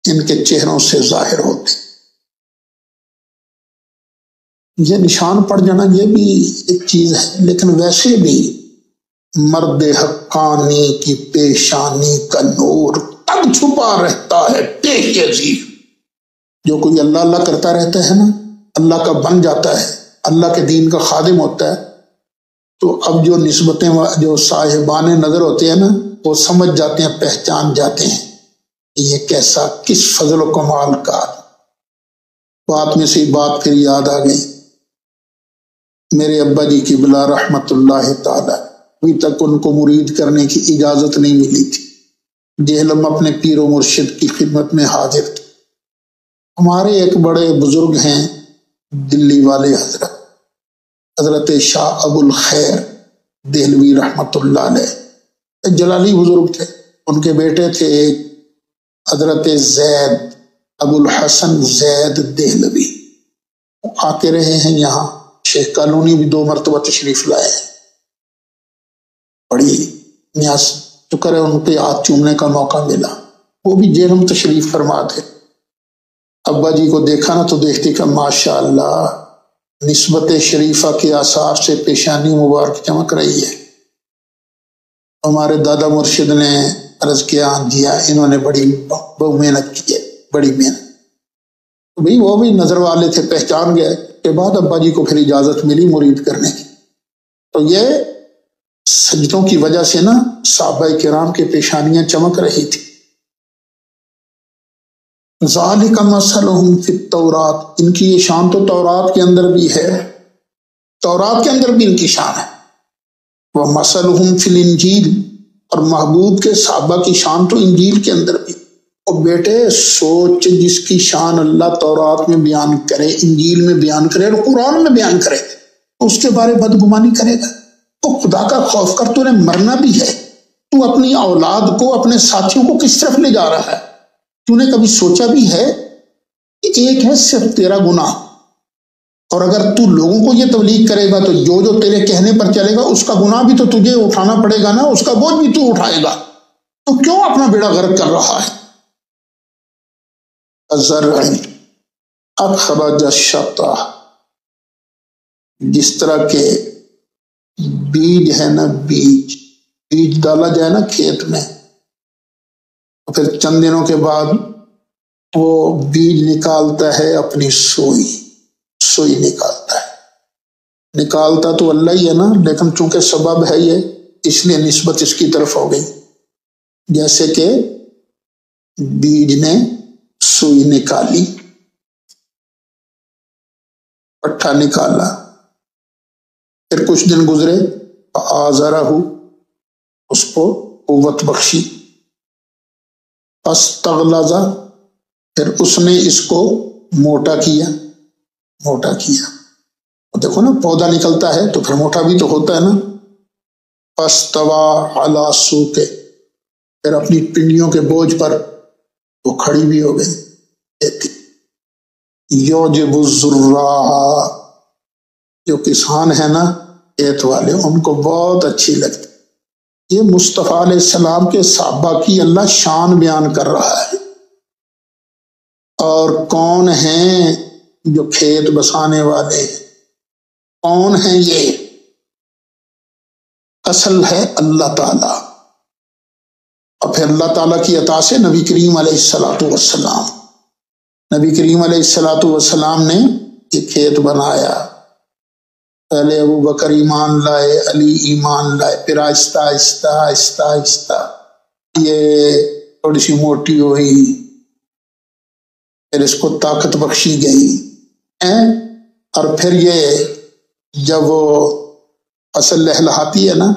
ان کے چہروں سے ظاہر ہوتے۔ یہ نشان پڑ جانا یہ بھی ایک چیز ہے، لیکن ویسے بھی مرد حقانی کی پیشانی کا نور تب چھپا رہتا ہے پیشی، جو کوئی اللہ اللہ کرتا رہتا ہے نا، اللہ کا بن جاتا ہے، اللہ کے دین کا خادم ہوتا ہے، تو اب جو نسبتیں جو صاحبان نظر ہوتے ہیں نا، وہ سمجھ جاتے ہیں، پہچان جاتے ہیں کہ یہ کیسا کس فضل و کمال کا۔ بات میں سے بات پھر یاد آ گئی، میرے ابا جی کی بلا رحمت اللہ تعالی، ابھی تک ان کو مرید کرنے کی اجازت نہیں ملی تھی، جہلم اپنے پیر و مرشد کی خدمت میں حاضر تھے۔ ہمارے ایک بڑے بزرگ ہیں دلی والے حضرت شاہ ابو الخیر دہلوی رحمت اللہ علیہ، جلالی بزرگ تھے، ان کے بیٹے تھے ایک حضرت زید ابو الحسن زید دہلوی، آتے رہے ہیں یہاں، شیخ کالونی بھی 2 مرتبہ تشریف لائے، بڑی نیاز شکر ہے ان کے ہاتھ چومنے کا موقع ملا، وہ بھی جہلم تشریف فرما تھے۔ ابا جی کو دیکھا نا تو دیکھتے کہ ماشاءاللہ نسبت شریفہ کے آثار سے پیشانی مبارک چمک رہی ہے۔ ہمارے دادا مرشد نے عرض کیا دیا، انہوں نے بڑی محنت کی ہے، بڑی محنت، بھئی وہ بھی نظر والے تھے، پہچان گئے کے بعد ابا جی کو پھر اجازت ملی مرید کرنے کی۔ تو یہ سجدوں کی وجہ سے نا صحابہ کرام کے پیشانیاں چمک رہی تھی۔ ذالک مثلہم فی التورات، ان کی یہ شان تو تورات کے اندر بھی ہے، تورات کے اندر بھی ان کی شان ہے، ومثلہم فی الانجیل، اور محبوب کے صحابہ کی شان تو انجیل کے اندر بھی۔ اور بیٹے سوچ، جس کی شان اللہ تورات میں بیان کرے، انجیل میں بیان کرے اور قرآن میں بیان کرے، اس کے بارے بدگمانی کرے گا؟ تو خدا کا خوف کر، تو نے مرنا بھی ہے، تو اپنی اولاد کو، اپنے ساتھیوں کو کس طرف لے جا رہا ہے؟ تو نے کبھی سوچا بھی ہے کہ ایک ہے صرف تیرا گناہ، اور اگر تو لوگوں کو یہ تبلیغ کرے گا تو جو تیرے کہنے پر چلے گا اس کا گناہ بھی تو تجھے اٹھانا پڑے گا نا، اس کا بوجھ بھی تو اٹھائے گا، تو کیوں اپنا بیڑا غرق کر رہا ہے؟ زرع اخرج شطہ، جس طرح کے بیج ہے نا، بیج ڈالا جائے نا کھیت میں، پھر چند دنوں کے بعد وہ بیج نکالتا ہے اپنی سوئی نکالتا ہے، نکالتا تو اللہ ہی ہے نا، لیکن چونکہ سبب ہے یہ، اس لیے نسبت اس کی طرف ہو گئی، جیسے کہ بیج نے سوئی نکالی، پٹھا نکالا، پھر کچھ دن گزرے، آزرہ اس کو قوت بخشی، استغلظ پھر اس نے اس کو موٹا کیا، دیکھو نا پودا نکلتا ہے تو پھر موٹا بھی تو ہوتا ہے نا، فاستوى علی سوقہ، پھر اپنی پنڈلیوں کے بوجھ پر وہ کھڑی بھی ہو گئی، یعجب الزراع، جو کسان ہے نا ایت والے، ان کو بہت اچھی لگتی۔ یہ مصطفیٰ علیہ السلام کے صحابہ کی اللہ شان بیان کر رہا ہے، اور کون ہیں جو کھیت بسانے والے، کون ہیں یہ؟ اصل ہے اللہ تعالیٰ، اور پھر اللہ تعالیٰ کی عطا سے نبی کریم علیہ السلام، نبی کریم علیہ السلام نے یہ کھیت بنایا، پہلے ابو بکر ایمان لائے، علی ایمان لائے، پھر آہستہ آہستہ یہ تھوڑی سی موٹی ہوئی، پھر اس کو طاقت بخشی گئی، اور پھر یہ جب وہ فصل لہلہاتی ہے نا،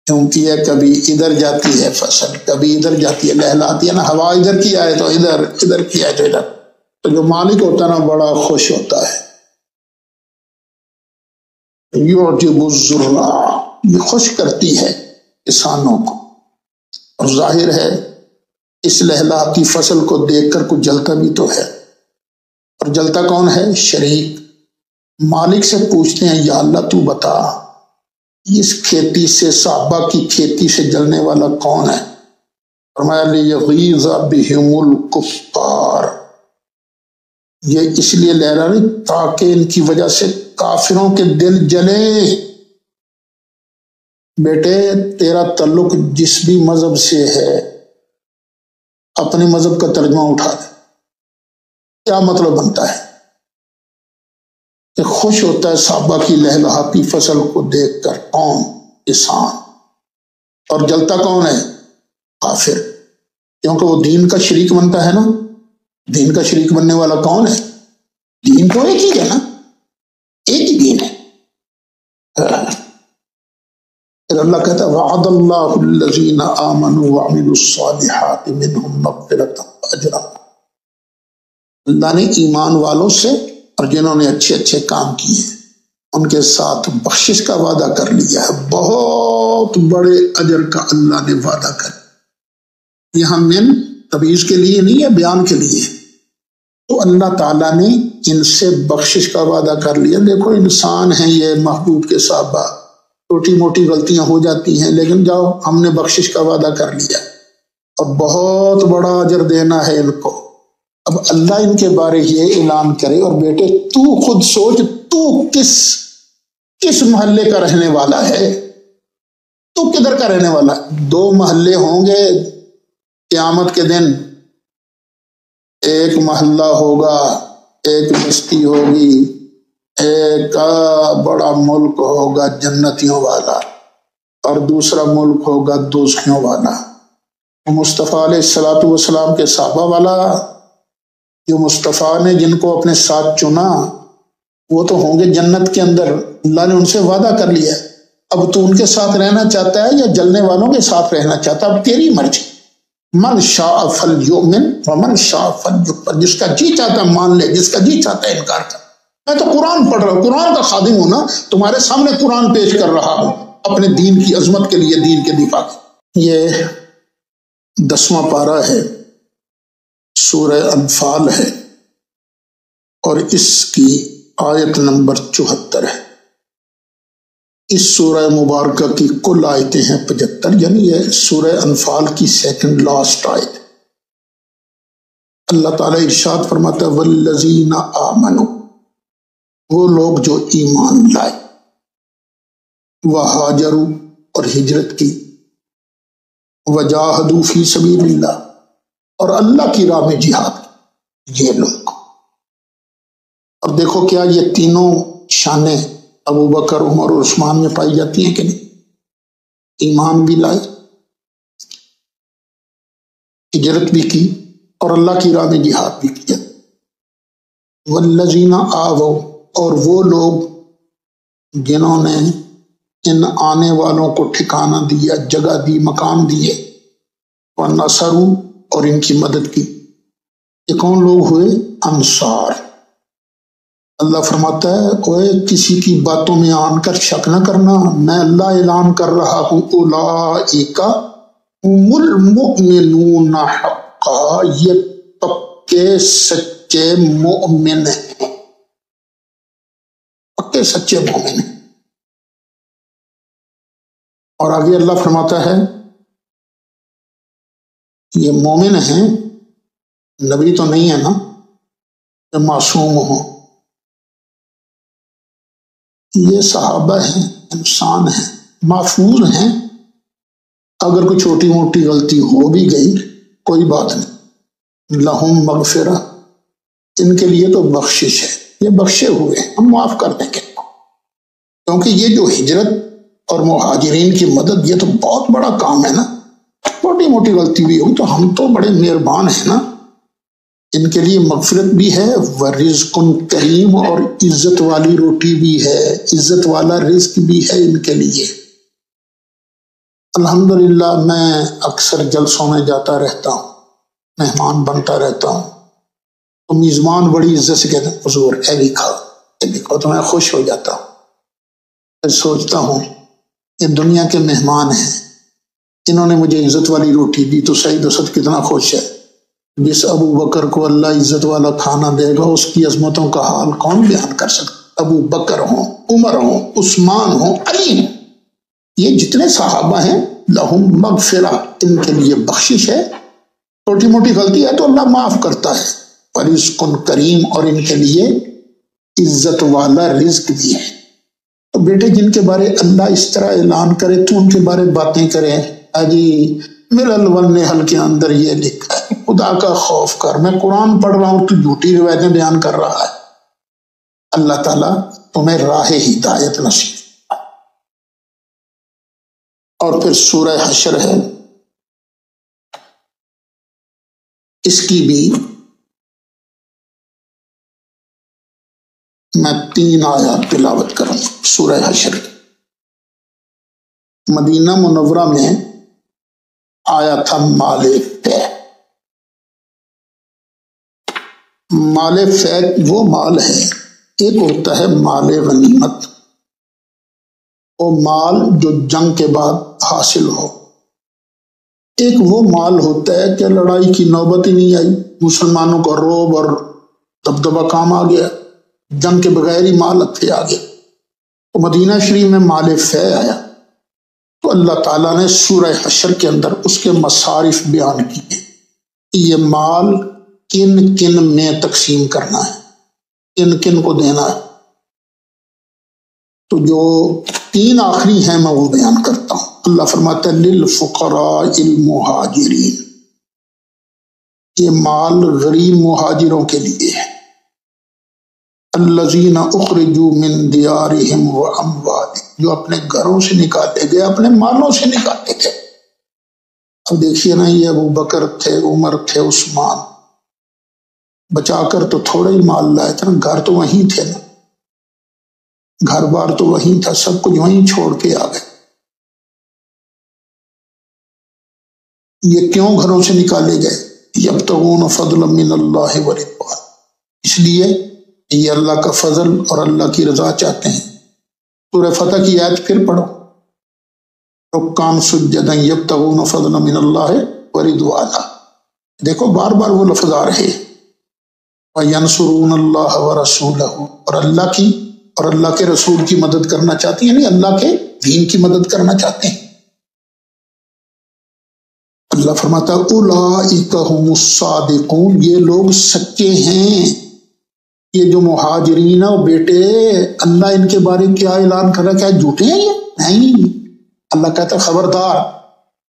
جھومتی ہے، کبھی ادھر جاتی ہے فصل، کبھی ادھر جاتی ہے، لہلہاتی ہے نا، ہوا ادھر کی آئے تو ادھر کی آئے تو ادھر، تو جو مالک ہوتا ہے نا بڑا خوش ہوتا ہے۔ یعجب الزراع، یہ خوش کرتی ہے کسانوں کو، اور ظاہر ہے اس لہلاتی فصل کو دیکھ کر کچھ جلتا بھی تو ہے، اور جلتا کون ہے؟ شریک۔ مالک سے پوچھتے ہیں یا اللہ تو بتا، اس کھیتی سے، صحابہ کی کھیتی سے جلنے والا کون ہے؟ فرمایا لیغیظ بہم الکفار، یہ اس لیے لہرا رہی تاکہ ان کی وجہ سے کافروں کے دل جلے۔ بیٹے تیرا تعلق جس بھی مذہب سے ہے، اپنے مذہب کا ترجمہ اٹھا دے، کیا مطلب بنتا ہے کہ خوش ہوتا ہے صحابہ کی لہلہاتی فصل کو دیکھ کر کون؟ کسان، اور جلتا کون ہے؟ کافر، کیونکہ وہ دین کا شریک بنتا ہے نا، دین کا شریک بننے والا کون ہے؟ دین تو ایک ہی ہے نا، ایک ہی دین ہے۔ پھر اللہ کہتا ہے وعد اللہ الذین آمنوا وعملوا الصالحات منہم مغفرۃ واجرا، اللہ نے ایمان والوں سے اور جنہوں نے اچھے اچھے کام کیے ان کے ساتھ بخشش کا وعدہ کر لیا ہے، بہت بڑے اجر کا اللہ نے وعدہ کر، یہاں من تبعیض کے لیے نہیں ہے، بیان کے لیے، تو اللہ تعالیٰ نے ان سے بخشش کا وعدہ کر لیا۔ دیکھو انسان ہیں یہ محبوب کے صحابہ، چھوٹی موٹی غلطیاں ہو جاتی ہیں، لیکن جاؤ ہم نے بخشش کا وعدہ کر لیا اور بہت بڑا اجر دینا ہے ان کو۔ اب اللہ ان کے بارے یہ اعلان کرے، اور بیٹے تو خود سوچ، تو کس محلے کا رہنے والا ہے؟ تو کدھر کا رہنے والا ہے؟ 2 محلے ہوں گے قیامت کے دن، ایک محلہ ہوگا، ایک بستی ہوگی، ایک بڑا ملک ہوگا جنتیوں والا، اور دوسرا ملک ہوگا دوزخیوں والا۔ مصطفیٰ علیہ السلام کے صحابہ والا، جو مصطفیٰ نے جن کو اپنے ساتھ چنا، وہ تو ہوں گے جنت کے اندر، اللہ نے ان سے وعدہ کر لیا۔ اب تو ان کے ساتھ رہنا چاہتا ہے یا جلنے والوں کے ساتھ رہنا چاہتا ہے؟ اب تیری مرضی، من شاء فلیؤمن ومن شاء فلیکفر، جس کا جی چاہتا ہے مان لے، جس کا جی چاہتا ہے انکار کر۔ میں تو قرآن پڑھ رہا ہوں، قرآن کا خادم ہوں نا، تمہارے سامنے قرآن پیش کر رہا ہوں اپنے دین کی عظمت کے لیے، دین کے دفاع کے۔ یہ 10واں پارہ ہے، سورہ انفال ہے، اور اس کی آیت نمبر 74 ہے۔ اس سورہ مبارکہ کی کل آیتیں ہیں 75، یعنی یہ سورہ انفال کی سیکنڈ لاسٹ آیت۔ اللہ تعالیٰ ارشاد فرماتا ہے والذین آمنوا، وہ لوگ جو ایمان لائے، وہاجروا اور ہجرت کی، وجاہدوا فی سبیل اللہ اور اللہ کی راہ میں جہاد کی، یہ لوگ۔ اور دیکھو کیا یہ تینوں شانیں ابو بکر، عمر اور عثمان میں پائی جاتی ہیں کہ نہیں؟ ایمان بھی لائے، ہجرت بھی کی اور اللہ کی راہ میں جہاد بھی کیا۔ والذین آووا، اور وہ لوگ جنہوں نے ان آنے والوں کو ٹھکانہ دیا، جگہ دی، مقام دیے، ونصروا اور ان کی مدد کی۔ یہ کون لوگ ہوئے؟ انصار۔ اللہ فرماتا ہے اوے کسی کی باتوں میں آن کر شک نہ کرنا، میں اللہ اعلان کر رہا ہوں اولئک هم المؤمنون حقا، یہ پکے سچے مومن ہیں، پکے سچے مومن ہیں۔ اور آگے اللہ فرماتا ہے یہ مومن ہیں، نبی تو نہیں ہے نا کہ معصوم ہوں، یہ صحابہ ہیں، انسان ہیں، محفوظ ہیں، اگر کوئی چھوٹی موٹی غلطی ہو بھی گئی کوئی بات نہیں، لہم مغفرہ، ان کے لیے تو بخشش ہے، یہ بخشے ہوئے ہیں، ہم معاف کر دیں گے، کیونکہ یہ جو ہجرت اور مہاجرین کی مدد یہ تو بہت بڑا کام ہے نا، چھوٹی موٹی غلطی بھی ہوگی تو ہم تو بڑے مہربان ہیں نا، ان کے لیے مغفرت بھی ہے، ورزق کریم، اور عزت والی روٹی بھی ہے، عزت والا رزق بھی ہے ان کے لیے۔ الحمدللہ میں اکثر جلسوں میں جاتا رہتا ہوں، مہمان بنتا رہتا ہوں، تو میزبان بڑی عزت سے کہتے ہیں حضور اے بھی کھاؤ، اے بھی کھاؤ، تو میں خوش ہو جاتا ہوں، پھر سوچتا ہوں یہ دنیا کے مہمان ہیں، انہوں نے مجھے عزت والی روٹی دی تو سعید اسد کتنا خوش ہے۔ جس ابو بکر کو اللہ عزت والا کھانا دے گا اس کی عظمتوں کا حال کون بیان کر سکتا؟ ابو بکر ہوں، عمر ہوں، عثمان ہوں، علی ہوں، یہ جتنے صحابہ ہیں لہم مغفرہ، ان کے لیے بخشش ہے، چھوٹی موٹی غلطی ہے تو اللہ معاف کرتا ہے، ورزق کریم، اور ان کے لیے عزت والا رزق بھی ہے۔ تو بیٹے جن کے بارے اللہ اس طرح اعلان کرے تو ان کے بارے باتیں کریں، اجی ملل والنحل کے اندر یہ لکھا ہے خدا کا خوف کر، میں قرآن پڑھ رہا ہوں تو جھوٹی روایتیں بیان کر رہا ہے۔ اللہ تعالیٰ تمہیں راہ ہدایت نصیب۔ اور پھر سورہ حشر ہے، اس کی بھی میں 3 آیات تلاوت کروں۔ سورہ حشر مدینہ منورہ میں آیا تھا مال فے۔ مال فے وہ مال ہے، ایک ہوتا ہے مال غنیمت، وہ مال جو جنگ کے بعد حاصل ہو، ایک وہ مال ہوتا ہے کہ لڑائی کی نوبت ہی نہیں آئی، مسلمانوں کا روب اور دبدبہ کام آ گیا، جنگ کے بغیر ہی مال اتھے آ گیا، تو مدینہ شریف میں مال فے آیا، تو اللہ تعالیٰ نے سورہ حشر کے اندر اس کے مصارف بیان کیے، یہ مال کن کن میں تقسیم کرنا ہے، کن کن کو دینا ہے۔ تو جو 3 آخری ہیں میں وہ بیان کرتا ہوں۔ اللہ فرماتا ہے للفقراء المہاجرین، یہ مال غریب مہاجروں کے لیے ہے، الذین اخرجوا من دیارہم واموالہم، جو اپنے گھروں سے نکالے گئے، اپنے مالوں سے نکالے گئے۔ اب دیکھیے نا، یہ ابو بکر تھے، عمر تھے، عثمان، بچا کر تو تھوڑا ہی مال لائے تھے نا، گھر تو وہیں تھے نا، گھر بار تو وہیں تھا، سب کچھ وہیں چھوڑ کے آ گئے۔ یہ کیوں گھروں سے نکالے گئے؟ یبتغون فضلا من اللہ ورضوان، اس لیے یہ اللہ کا فضل اور اللہ کی رضا چاہتے ہیں۔ سورہ فتح کی آیت پھر پڑھو، رکعاً سجدا یبتغون فضلا من اللہ ورضوانا، دیکھو بار بار وہ لفظ آ رہے ہیں، وینصرون اللہ ورسولہ، اور اللہ کی اور اللہ کے رسول کی مدد کرنا چاہتے ہیں، یعنی اللہ کے دین کی مدد کرنا چاہتے ہیں۔ اللہ فرماتا ہے اولئک هم الصادقون، یہ لوگ سچے ہیں۔ یہ جو مہاجرین ہیں بیٹے، اللہ ان کے بارے میں کیا اعلان کر رہا ہے؟ کیا جھوٹے ہیں یہ؟ نہیں، اللہ کہتا ہے خبردار۔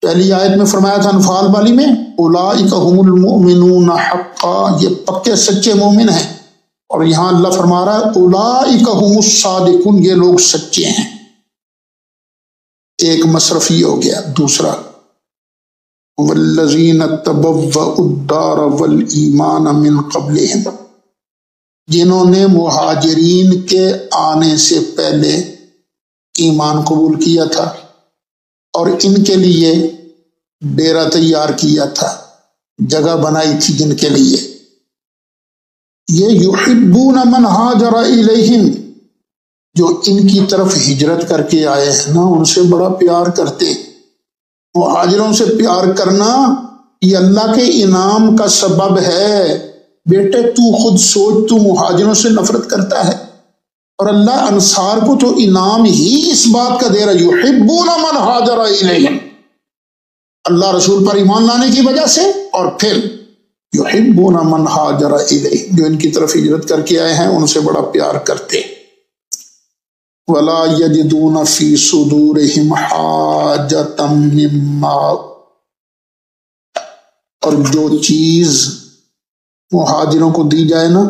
پہلی آیت میں فرمایا تھا انفال والی میں اولئک هم المؤمنون حقا، یہ پکے سچے مومن ہیں، اور یہاں اللہ فرما رہا ہے اولئک هم الصادقون، یہ لوگ سچے ہیں۔ ایک مصرف یہ ہو گیا۔ دوسرا والذین تبوؤا الدار والایمان من قبلہم، جنہوں نے مہاجرین کے آنے سے پہلے ایمان قبول کیا تھا اور ان کے لیے ڈیرا تیار کیا تھا، جگہ بنائی تھی جن کے لیے، یہ یحبون من ہاجر الیہم، جو ان کی طرف ہجرت کر کے آئے ہیں نا، ان سے بڑا پیار کرتے ہیں۔ مہاجروں سے پیار کرنا یہ اللہ کے انعام کا سبب ہے۔ بیٹے تو خود سوچ، تو مہاجروں سے نفرت کرتا ہے اور اللہ انصار کو تو انعام ہی اس بات کا دے رہا ہے، یحبون من ہاجر الیہم، اللہ رسول پر ایمان لانے کی وجہ سے، اور پھر یحبون من ہاجر الیہم، جو ان کی طرف ہجرت کر کے آئے ہیں ان سے بڑا پیار کرتے۔ ولا یجدون فی صدورہم حاجۃ مما، اور جو چیز مہاجروں کو دی جائے نا،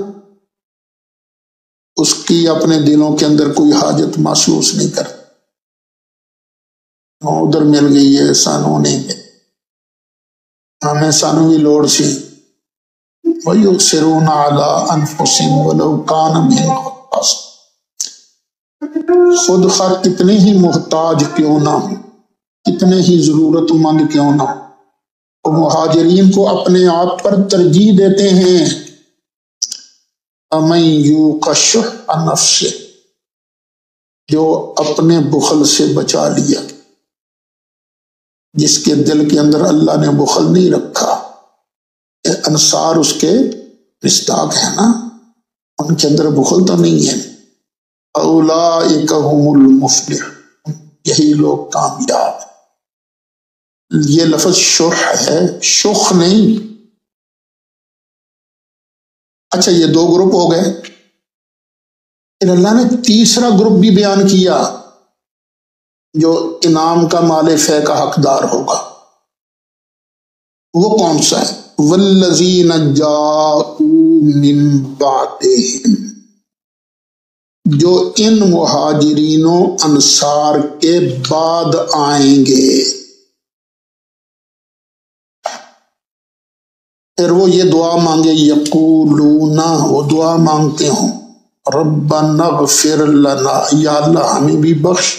اس کی اپنے دلوں کے اندر کوئی حاجت محسوس نہیں کرتے۔ ادھر مل گئی ہے، سانوں نہیں مل، ہمیں سانوں کی لوڑ سی۔ وَيُؤْثِرُونَ عَلَىٰ أَنفُسِهِمْ وَلَوْ كَانَ بِهِمْ خَصَاصَةٌ، خود خواہ کتنے ہی محتاج کیوں نہ ہو، کتنے ہی ضرورت مند کیوں نہ ہو، وہ مہاجرین کو اپنے آپ پر ترجیح دیتے ہیں۔ وَمَن یُوقَ شُحَّ نَفْسِهِ، جو اپنے بخل سے بچا لیا، جس کے دل کے اندر اللہ نے بخل نہیں رکھا۔ انصار اس کے مصداق ہے نا، ان کے اندر بخل تو نہیں ہے۔ اولئک هم المفلحون، یہی لوگ کامیاب ہیں۔ یہ لفظ شح ہے، شخ نہیں۔ اچھا، یہ دو گروپ ہو گئے، پھر اللہ نے تیسرا گروپ بھی بیان کیا جو انعام کا مال فے کا حقدار ہوگا۔ وہ کون سا ہے؟ والذین جاءوا من بعدہم، جو ان مہاجرینوں انصار کے بعد آئیں گے۔ پھر وہ یہ دعا مانگے، یقولون، وہ دعا مانگتے ہوں، ربنا اغفر لنا، یا اللہ ہمیں بھی بخش،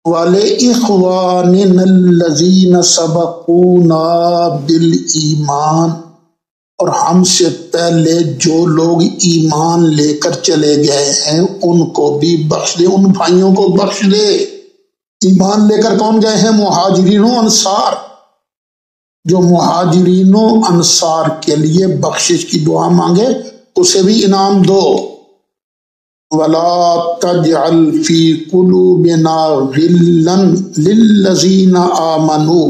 وَلِإِخْوَانِنَا الَّذِينَ سَبَقُونَا بِالْإِيمَانِ، اور ہم سے پہلے جو لوگ ایمان لے کر چلے گئے ہیں ان کو بھی بخش دے، ان بھائیوں کو بخش دے۔ ایمان لے کر کون گئے ہیں؟ مہاجرین و انصار۔ جو مہاجرین و انصار کے لیے بخشش کی دعا مانگے اسے بھی انعام دو۔ وَلَا تَجْعَلْ فِي قُلُوبِنَا غِلًّا لِلَّذِينَ آمَنُوا،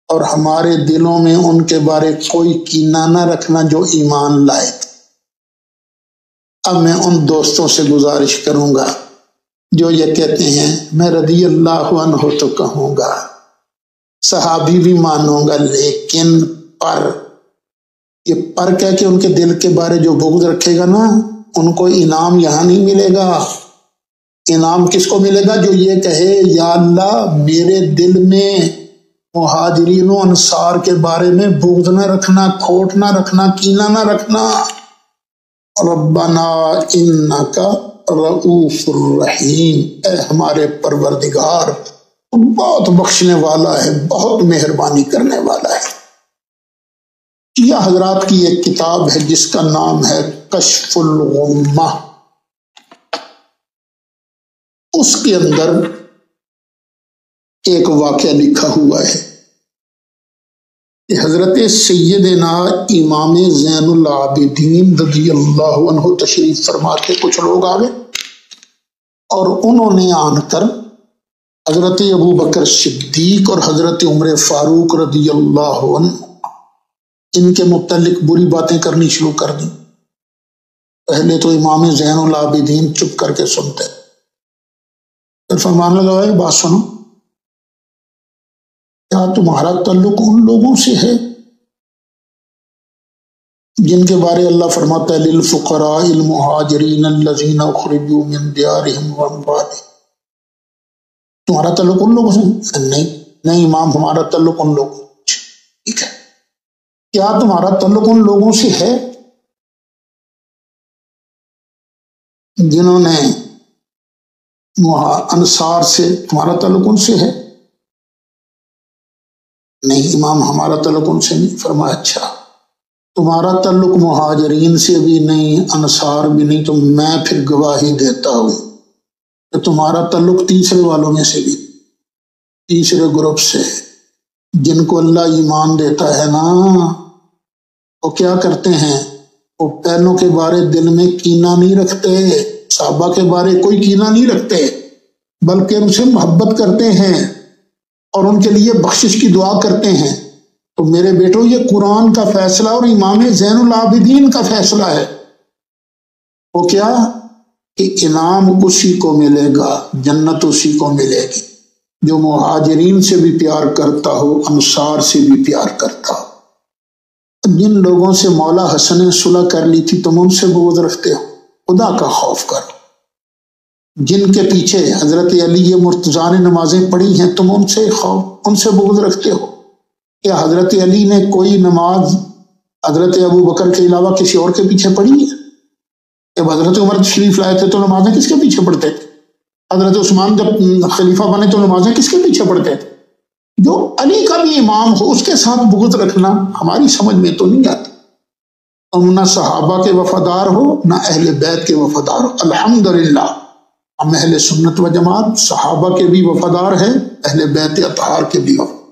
اور ہمارے دلوں میں ان کے بارے کوئی کینہ نہ رکھنا جو ایمان لائے۔ اب میں ان دوستوں سے گزارش کروں گا جو یہ کہتے ہیں میں رضی اللہ عنہ تو کہوں گا، صحابی بھی مانوں گا، لیکن یہ پر کہہ کے ان کے دل کے بارے جو بغض رکھے گا نا، ان کو انعام یہاں نہیں ملے گا۔ انعام کس کو ملے گا؟ جو یہ کہے یا اللہ میرے دل میں مہاجرین و انصار کے بارے میں بغض نہ رکھنا، کھوٹ نہ رکھنا، کینہ نہ رکھنا۔ ربنا انک رؤوف الرحیم، اے ہمارے پروردگار بہت بخشنے والا ہے، بہت مہربانی کرنے والا ہے۔ یہ حضرات کی ایک کتاب ہے جس کا نام ہے کشف الغمہ، اس کے اندر ایک واقعہ لکھا ہوا ہے کہ حضرت سیدنا امام زین العابدین رضی اللہ عنہ تشریف فرما کے کچھ لوگ آگے اور انہوں نے آن کر حضرت ابو بکر صدیق اور حضرت عمر فاروق رضی اللہ عنہ ان کے متعلق بری باتیں کرنی شروع کر دی۔ پہلے تو امام زین العابدین چپ کر کے سنتے، پھر فرمان لگا ہے بات سنو، کیا تمہارا تعلق ان لوگوں سے ہے جن کے بارے اللہ فرماتا ہے للفقراء المہاجرین الذین اخرجوا من دیارہم واموالہم، تمہارا تعلق ان لوگوں سے؟ نہیں امام، ہمارا تعلق ان لوگوں سے۔ ٹھیک ہے، کیا تمہارا تعلق ان لوگوں سے ہے جنہوں نے انصار سے، تمہارا تعلق ان سے ہے؟ نہیں امام، ہمارا تعلق ان سے نہیں۔ فرمایا اچھا، تمہارا تعلق مہاجرین سے بھی نہیں، انصار بھی نہیں، تو میں پھر گواہی دیتا ہوں کہ تمہارا تعلق تیسرے والوں میں سے بھی، تیسرے گروپ سے، جن کو اللہ ایمان دیتا ہے نا، وہ کیا کرتے ہیں؟ وہ پہلوں کے بارے دل میں کینہ نہیں رکھتے، صحابہ کے بارے کوئی کینہ نہیں رکھتے، بلکہ ان سے محبت کرتے ہیں اور ان کے لیے بخشش کی دعا کرتے ہیں۔ تو میرے بیٹو، یہ قرآن کا فیصلہ اور امام زین العابدین کا فیصلہ ہے۔ وہ کیا کہ انعام اسی کو ملے گا، جنت اسی کو ملے گی جو مہاجرین سے بھی پیار کرتا ہو، انصار سے بھی پیار کرتا ہو۔ جن لوگوں سے مولا حسن نے صلح کر لی تھی تم ان سے بغض رکھتے ہو، خدا کا خوف کرو۔ جن کے پیچھے حضرت علی مرتضیٰ نے نمازیں پڑھی ہیں تم ان سے بغض رکھتے ہو۔ کیا حضرت علی نے کوئی نماز حضرت ابو بکر کے علاوہ کسی اور کے پیچھے پڑھی ہے؟ جب حضرت عمر تشریف لائے تھے تو نمازیں کس کے پیچھے پڑھتے تھے؟ حضرت عثمان جب خلیفہ بنے تو نمازیں کس کے پیچھے پڑھتے تھے؟ جو علی کا بھی امام ہو اس کے ساتھ بغض رکھنا ہماری سمجھ میں تو نہیں آتی۔ تم نہ صحابہ کے وفادار ہو نہ اہل بیت کے وفادار ہو۔ الحمدللہ ہم اہل سنت و جماعت صحابہ کے بھی وفادار ہیں، اہل بیت اطہار کے بھی وفادار۔